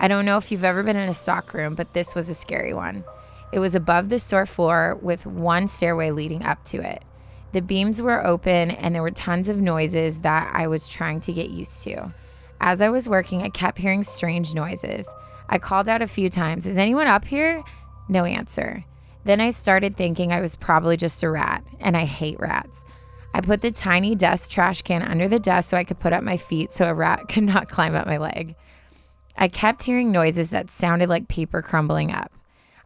I don't know if you've ever been in a stock room, but this was a scary one. It was above the store floor with one stairway leading up to it. The beams were open and there were tons of noises that I was trying to get used to. As I was working, I kept hearing strange noises. I called out a few times, "Is anyone up here?" No answer. Then I started thinking I was probably just a rat, and I hate rats. I put the tiny desk trash can under the desk so I could put up my feet so a rat could not climb up my leg. I kept hearing noises that sounded like paper crumbling up.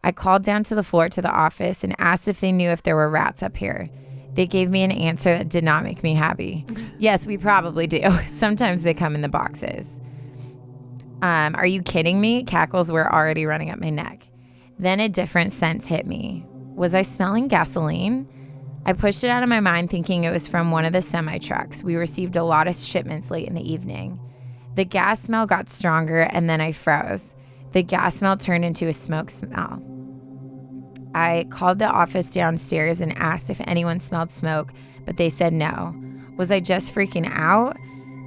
I called down to the floor to the office and asked if they knew if there were rats up here. They gave me an answer that did not make me happy. Yes, we probably do. Sometimes they come in the boxes. Are you kidding me? Cackles were already running up my neck. Then a different sense hit me. Was I smelling gasoline? I pushed it out of my mind thinking it was from one of the semi-trucks. We received a lot of shipments late in the evening. The gas smell got stronger and then I froze. The gas smell turned into a smoke smell. I called the office downstairs and asked if anyone smelled smoke, but they said no. Was I just freaking out?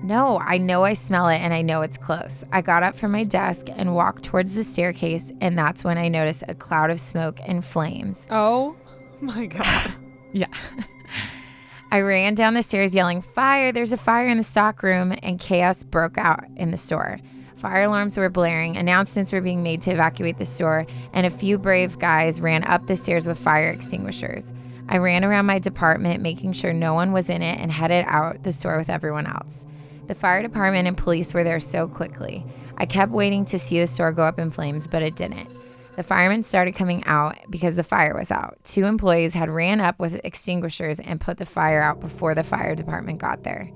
No, I know I smell it and I know it's close. I got up from my desk and walked towards the staircase, and that's when I noticed a cloud of smoke and flames. Oh my God. Yeah. I ran down the stairs yelling, "Fire, there's a fire in the stock room," and chaos broke out in the store. Fire alarms were blaring, announcements were being made to evacuate the store, and a few brave guys ran up the stairs with fire extinguishers. I ran around my department, making sure no one was in it, and headed out the store with everyone else. The fire department and police were there so quickly. I kept waiting to see the store go up in flames, but it didn't. The firemen started coming out because the fire was out. 2 employees had ran up with extinguishers and put the fire out before the fire department got there.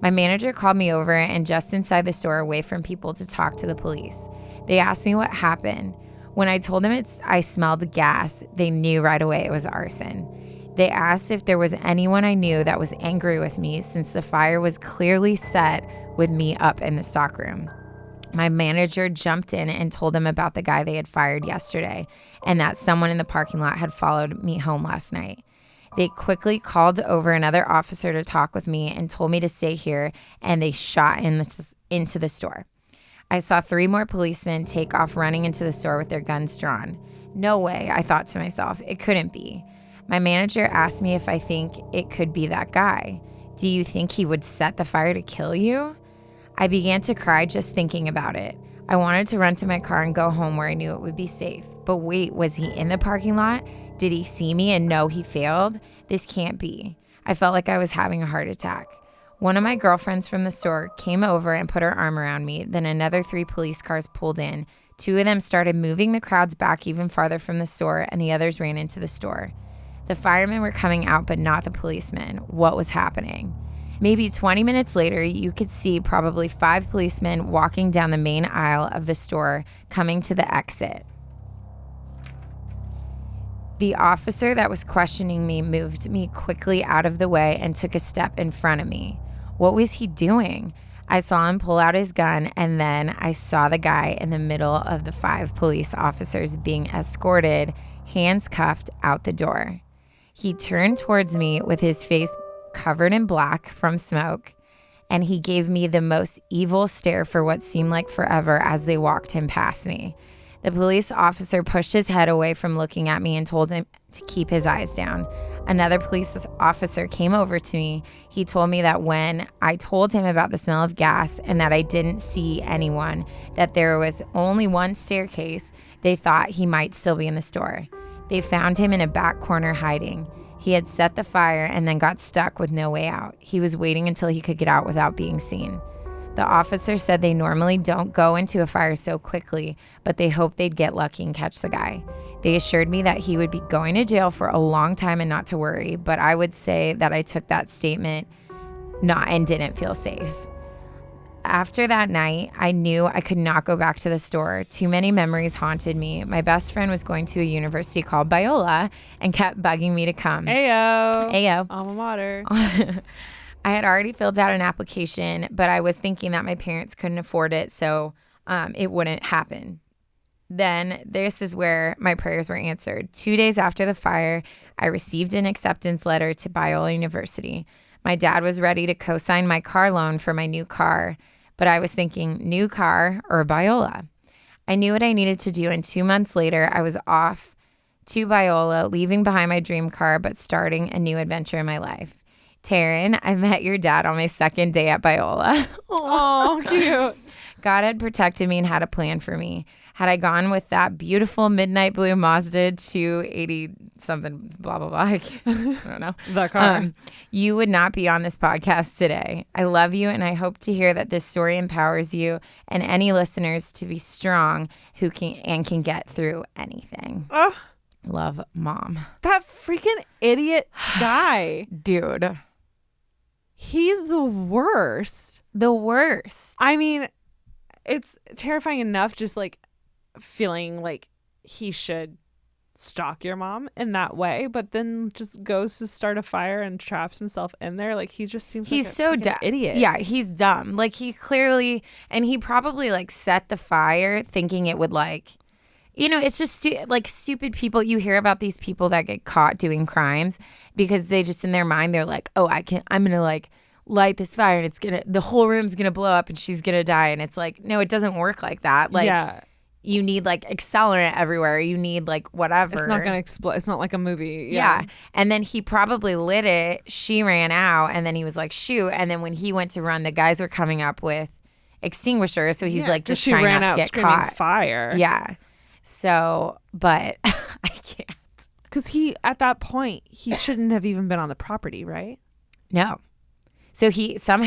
My manager called me over and just inside the store away from people to talk to the police. They asked me what happened. When I told them I smelled gas, they knew right away it was arson. They asked if there was anyone I knew that was angry with me since the fire was clearly set with me up in the stockroom. My manager jumped in and told them about the guy they had fired yesterday and that someone in the parking lot had followed me home last night. They quickly called over another officer to talk with me and told me to stay here, and they shot into the store. I saw 3 more policemen take off running into the store with their guns drawn. No way, I thought to myself. It couldn't be. My manager asked me if I think it could be that guy. Do you think he would set the fire to kill you? I began to cry just thinking about it. I wanted to run to my car and go home where I knew it would be safe. But wait, was he in the parking lot? Did he see me and know he failed? This can't be. I felt like I was having a heart attack. One of my girlfriends from the store came over and put her arm around me. Then another 3 police cars pulled in. 2 of them started moving the crowds back even farther from the store, and the others ran into the store. The firemen were coming out, but not the policemen. What was happening? Maybe 20 minutes later, you could see probably 5 policemen walking down the main aisle of the store, coming to the exit. The officer that was questioning me moved me quickly out of the way and took a step in front of me. What was he doing? I saw him pull out his gun, and then I saw the guy in the middle of the 5 police officers being escorted, hands cuffed, out the door. He turned towards me with his face covered in black from smoke, and he gave me the most evil stare for what seemed like forever as they walked him past me. The police officer pushed his head away from looking at me and told him to keep his eyes down. Another police officer came over to me. He told me that when I told him about the smell of gas and that I didn't see anyone, that there was only one staircase, they thought he might still be in the store. They found him in a back corner hiding. He had set the fire and then got stuck with no way out. He was waiting until he could get out without being seen. The officer said they normally don't go into a fire so quickly, but they hoped they'd get lucky and catch the guy. They assured me that he would be going to jail for a long time and not to worry, but I would say that I took that statement and didn't feel safe. After that night, I knew I could not go back to the store. Too many memories haunted me. My best friend was going to a university called Biola and kept bugging me to come. Ayo. Ayo. Alma mater. I had already filled out an application, but I was thinking that my parents couldn't afford it, so it wouldn't happen. Then this is where my prayers were answered. 2 days after the fire, I received an acceptance letter to Biola University. My dad was ready to co-sign my car loan for my new car, but I was thinking, new car or Biola? I knew what I needed to do, and 2 months later, I was off to Biola, leaving behind my dream car, but starting a new adventure in my life. Taryne, I met your dad on my 2nd day at Biola. Oh, cute. God had protected me and had a plan for me. Had I gone with that beautiful midnight blue Mazda 280 something, blah, blah, blah, I don't know. The car. You would not be on this podcast today. I love you, and I hope to hear that this story empowers you and any listeners to be strong who can get through anything. Love, Mom. That freaking idiot guy. Dude. He's the worst. The worst. I mean, it's terrifying enough just like feeling like he should stalk your mom in that way, but then just goes to start a fire and traps himself in there. Like, he just seems he's like so dumb. Idiot. Yeah, he's dumb. Like, he clearly, and he probably like set the fire thinking it would like, it's just like stupid people. You hear about these people that get caught doing crimes because they just in their mind, they're like, oh, I'm going to like light this fire and the whole room's going to blow up and she's going to die. And it's like, no, it doesn't work like that. Like, yeah. You need like accelerant everywhere. You need like whatever. It's not going to explode. It's not like a movie. Yeah. And then he probably lit it. She ran out and then he was like, shoot. And then when he went to run, the guys were coming up with extinguishers. So he's like just trying not to get caught. Fire. Yeah. So, but I can't. Because at that point, he shouldn't have even been on the property, right? No. So he snuck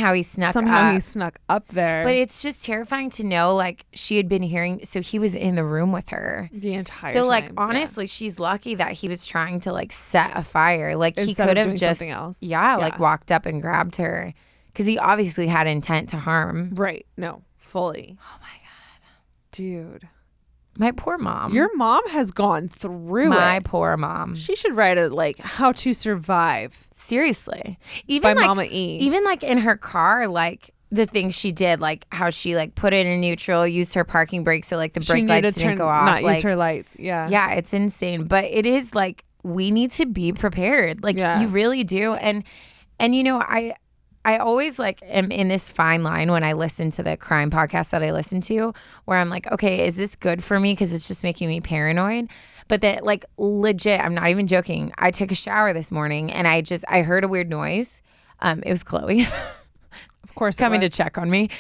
up there. But it's just terrifying to know, like, she had been hearing, so he was in the room with her. The entire time. So, like, honestly, she's lucky that he was trying to, like, set a fire. Like, he could have just, something else. Yeah, like, walked up and grabbed her. Because he obviously had intent to harm. Right. No, fully. Oh, my God. Dude. My poor mom. Your mom has gone through My poor mom. She should write a like how to survive. Seriously. Even by like Mama E. Even like in her car, like the things she did, like how she like put it in neutral, used her parking brake so like the brake lights didn't go off. Not use her lights. Yeah. Yeah, it's insane. But it is like we need to be prepared. Like Yeah. you really do. And you know, I always like am in this fine line when I listen to the crime podcast that I listen to where I'm like, okay, is this good for me? Because it's just making me paranoid. But that like legit, I'm not even joking. I took a shower this morning and I heard a weird noise. It was Chloe. Of course, coming to check on me.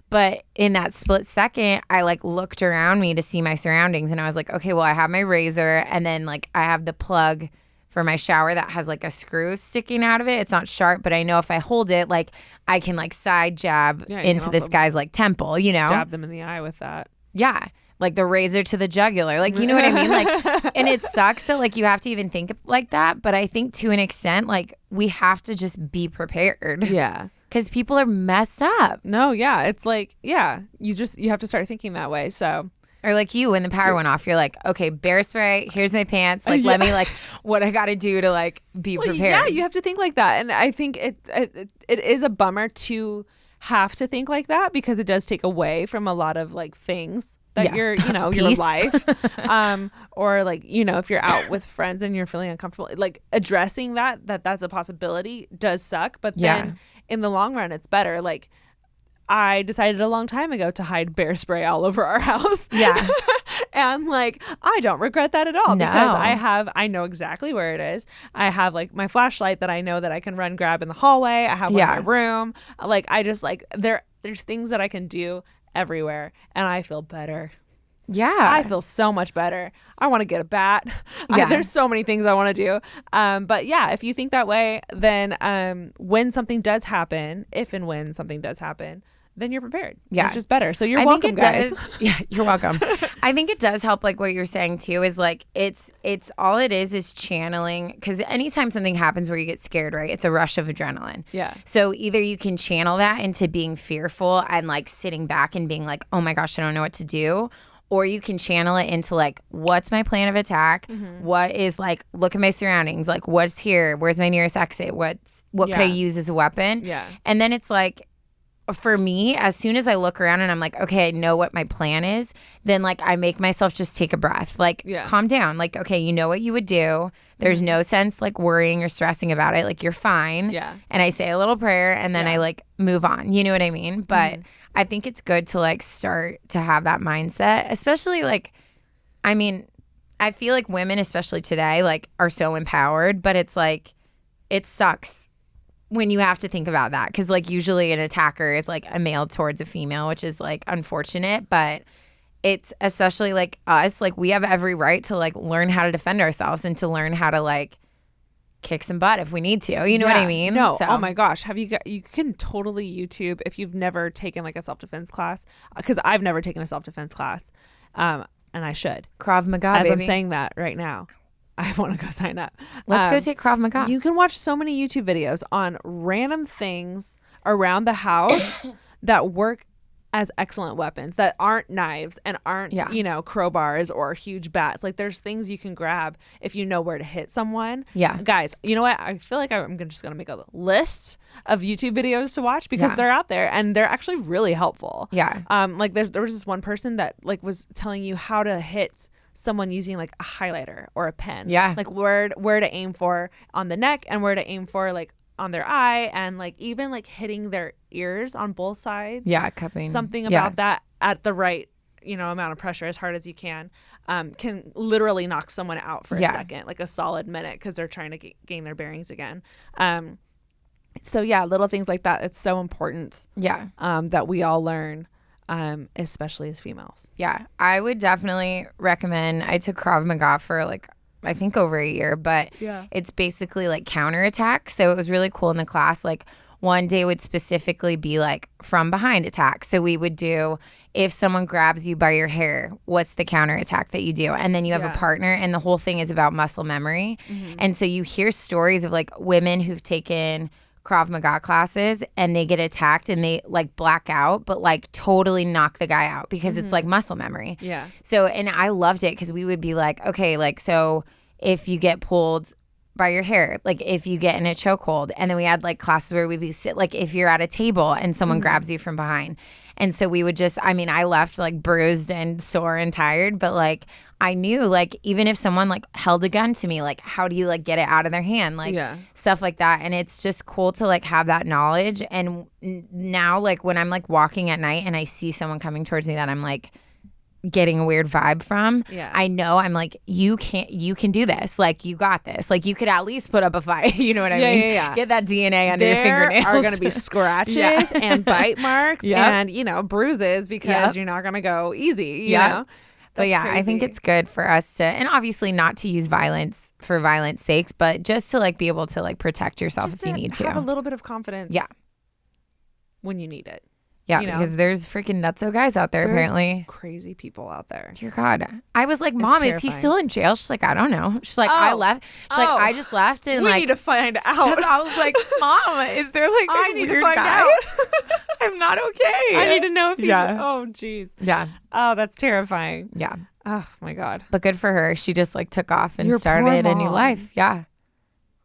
But in that split second, I like looked around me to see my surroundings and I was like, okay, well, I have my razor and then like I have the plug for my shower that has like a screw sticking out of it. It's not sharp, but I know if I hold it, like I can like side jab into this guy's like temple, you know? Stab them in the eye with that. Yeah. Like the razor to the jugular. Like, you know what I mean? Like, and it sucks that like you have to even think like that. But I think to an extent, like we have to just be prepared. Yeah. Because people are messed up. No, yeah. It's like, yeah, you have to start thinking that way. So. Or like you, when the power went off, you're like, okay, bear spray, here's my pants. Like, let me like what I got to do to like be prepared. Yeah, you have to think like that. And I think it is a bummer to have to think like that because it does take away from a lot of like things that your life. Or like, you know, if you're out with friends and you're feeling uncomfortable, like addressing that's a possibility does suck. But then in the long run, it's better. Like, I decided a long time ago to hide bear spray all over our house. Yeah. And like, I don't regret that at all No. because I know exactly where it is. I have like my flashlight that I know that I can run grab in the hallway. I have one in my room. Like, I just like, there's things that I can do everywhere and I feel better. Yeah. I feel so much better. I want to get a bat. Yeah. There's so many things I want to do. But yeah, if you think that way, then when something does happen, if and when something does happen, then you're prepared. Yeah. It's just better. So you're I welcome, think it guys. Yeah, you're welcome. I think it does help, like what you're saying too, is like it's all it is channeling. Because anytime something happens where you get scared, right, it's a rush of adrenaline. Yeah. So either you can channel that into being fearful and like sitting back and being like, oh my gosh, I don't know what to do. Or you can channel it into like, what's my plan of attack? Mm-hmm. What is like, look at my surroundings. Like, what's here? Where's my nearest exit? What could I use as a weapon? Yeah. And then it's like, for me, as soon as I look around and I'm like, okay, I know what my plan is, then like I make myself just take a breath, like calm down. Like, okay, you know what you would do. There's no sense like worrying or stressing about it. Like, you're fine. Yeah. And I say a little prayer and then I like move on. You know what I mean? But I think it's good to like start to have that mindset, especially like, I mean, I feel like women, especially today, like are so empowered, but it's like, it sucks when you have to think about that, because like usually an attacker is like a male towards a female, which is like unfortunate, but it's especially like us, like we have every right to like learn how to defend ourselves and to learn how to like kick some butt if we need to, you know what I mean? No. So. Oh my gosh. You can totally YouTube if you've never taken like a self-defense class, because I've never taken a self-defense class, and I should. Krav Maga, as baby. I'm saying that right now. I want to go sign up. Let's go take Krav Maga. You can watch so many YouTube videos on random things around the house that work as excellent weapons, that aren't knives and aren't, crowbars or huge bats. Like, there's things you can grab if you know where to hit someone. Yeah. Guys, you know what? I feel like I'm just going to make a list of YouTube videos to watch because they're out there and they're actually really helpful. Yeah. Like there was this one person that like was telling you how to hit someone using like a highlighter or a pen. Yeah. Like where to aim for on the neck and where to aim for like on their eye, and like even like hitting their ears on both sides. Yeah, cupping. Something about that at the right, amount of pressure, as hard as you can literally knock someone out for a second, like a solid minute, because they're trying to gain their bearings again. So yeah, little things like that. It's so important. Yeah. That we all learn. Especially as females. Yeah, I would definitely recommend. I took Krav Maga for like, I think over a year, but it's basically like counterattack. So it was really cool in the class. Like one day would specifically be like from behind attack. So we would do, if someone grabs you by your hair, what's the counterattack that you do? And then you have a partner, and the whole thing is about muscle memory. Mm-hmm. And so you hear stories of like women who've taken Krav Maga classes and they get attacked and they like black out, but like totally knock the guy out because it's like muscle memory. Yeah. So, and I loved it because we would be like, okay, like, so if you get pulled by your hair, like if you get in a chokehold, and then we had like classes where we'd be like if you're at a table and someone grabs you from behind, And so we would just, I mean, I left like bruised and sore and tired, but like I knew like even if someone like held a gun to me, like how do you like get it out of their hand? Like stuff like that. And it's just cool to like have that knowledge. And now like when I'm like walking at night and I see someone coming towards me that I'm like getting a weird vibe from, I know I'm like, you can do this. Like you got this. Like you could at least put up a fight. You know what I mean? Yeah. Get that DNA under your fingernails. There are going to be scratches and bite marks and, you know, bruises because you're not going to go easy, you know? But yeah, crazy. I think it's good for us to, and obviously not to use violence for violence sakes, but just to like be able to like protect yourself just if you need to. Have a little bit of confidence. Yeah. When you need it. Yeah, you know? Because there's freaking nutso guys out there, apparently. Crazy people out there. Dear God. I was like, Mom, is he still in jail? She's like, I don't know. She's like, I left. She's like, I just left. And we like, need to find out. I was like, Mom, is there like I need weird to find guy? out. I'm not okay. I need to know if he's, oh, jeez. Yeah. Oh, that's terrifying. Yeah. Oh, my God. But good for her. She just like took off and started a new life. Yeah.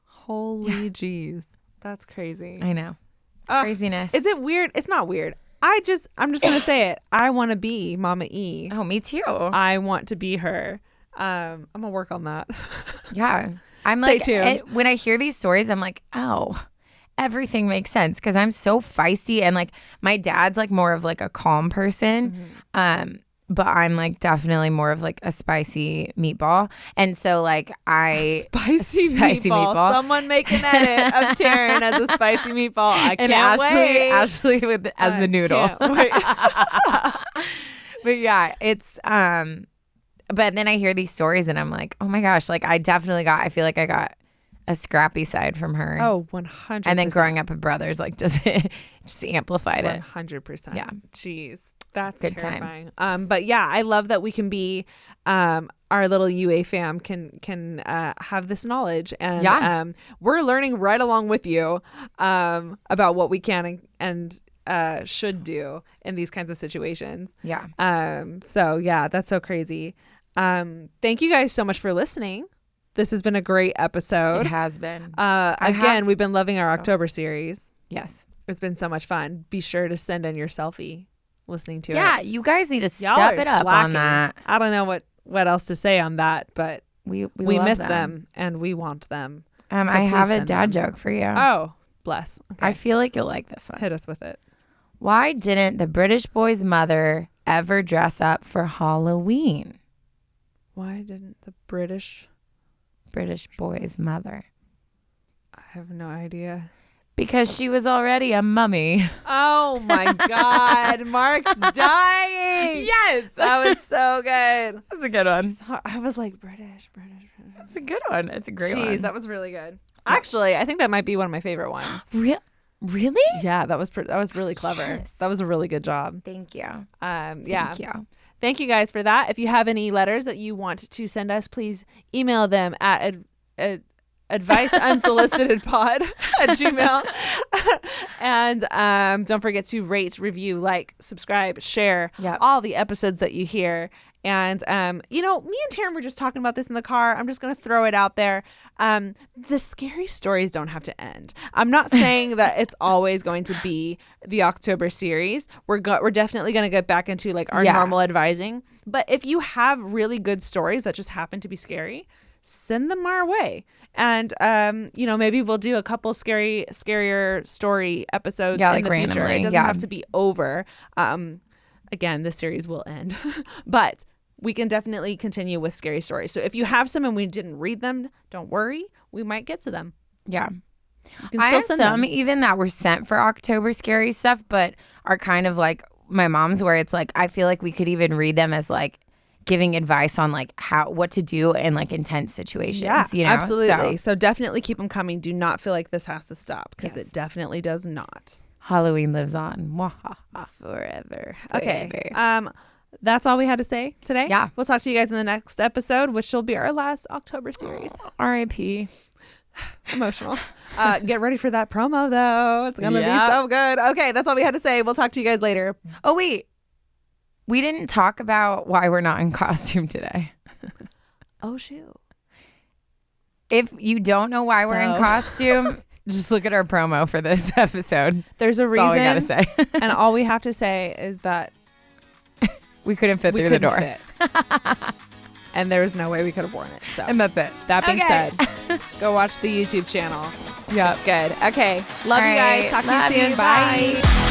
Holy jeez. That's crazy. I know. Craziness. Is it weird? It's not weird. I'm just gonna say it. I want to be Mama E. Oh, me too. I want to be her. I'm gonna work on that. Yeah, I'm Stay like tuned. When I hear these stories, I'm like, oh, everything makes sense because I'm so feisty and like my dad's like more of like a calm person. But I'm like definitely more of like a spicy meatball. And so like spicy meatball. Someone make an edit of Taryne as a spicy meatball. I can't wait. Ashley as the noodle. But yeah, it's but then I hear these stories and I'm like, oh my gosh, like I feel like I got a scrappy side from her. Oh, 100%. And then growing up with brothers, like just amplified it. 100%. Yeah. Jeez. That's good terrifying. But yeah, I love that we can be our little UA fam can have this knowledge and we're learning right along with you about what we can and should do in these kinds of situations. Yeah. So yeah, that's so crazy. Thank you guys so much for listening. This has been a great episode. It has been. We've been loving our October series. Yes. It's been so much fun. Be sure to send in your selfie listening to it. Yeah, you guys need to step it up on that. I don't know what else to say on that, but we miss them and we want them. So I have a dad joke for you. Oh, bless. Okay. I feel like you'll like this one. Hit us with it. Why didn't the British boy's mother ever dress up for Halloween? Why didn't the British boy's mother? I have no idea. Because she was already a mummy. Oh my God. Mark's dying. Yes. That was so good. That's a good one. So, I was like, British. That's a good one. It's a great one. Jeez, that was really good. Actually, I think that might be one of my favorite ones. Really? Yeah, that was really clever. Yes. That was a really good job. Thank you. Thank you. Thank you guys for that. If you have any letters that you want to send us, please email them at adviceunsolicitedpod@gmail. And don't forget to rate, review, like, subscribe, share all the episodes that you hear. And, me and Taryne were just talking about this in the car. I'm just going to throw it out there. The scary stories don't have to end. I'm not saying that it's always going to be the October series. We're definitely going to get back into like our normal advising. But if you have really good stories that just happen to be scary, send them our way. And, maybe we'll do a couple scarier story episodes in the future. It doesn't have to be over. Again, this series will end, but we can definitely continue with scary stories. So if you have some and we didn't read them, don't worry. We might get to them. Yeah. I have some even that were sent for October scary stuff, but are kind of like my mom's, where it's like, I feel like we could even read them as like giving advice on like what to do in like intense situations. Yeah, absolutely. So definitely keep them coming. Do not feel like this has to stop, because it definitely does not. Halloween lives on. Forever. Okay. That's all we had to say today. Yeah. We'll talk to you guys in the next episode, which will be our last October series. R.I.P. Emotional. Get ready for that promo, though. It's going to be so good. Okay. That's all we had to say. We'll talk to you guys later. Oh, wait. We didn't talk about why we're not in costume today. Oh, shoot. If you don't know why we're in costume, Just look at our promo for this episode. There's a That's reason. all I gotta say. And all we have to say is that we couldn't fit through the door. Fit. And there was no way we could have worn it. So. And that's it. That being said, go watch the YouTube channel. Yeah. It's good. Okay. Love you guys. Talk to you soon. Bye.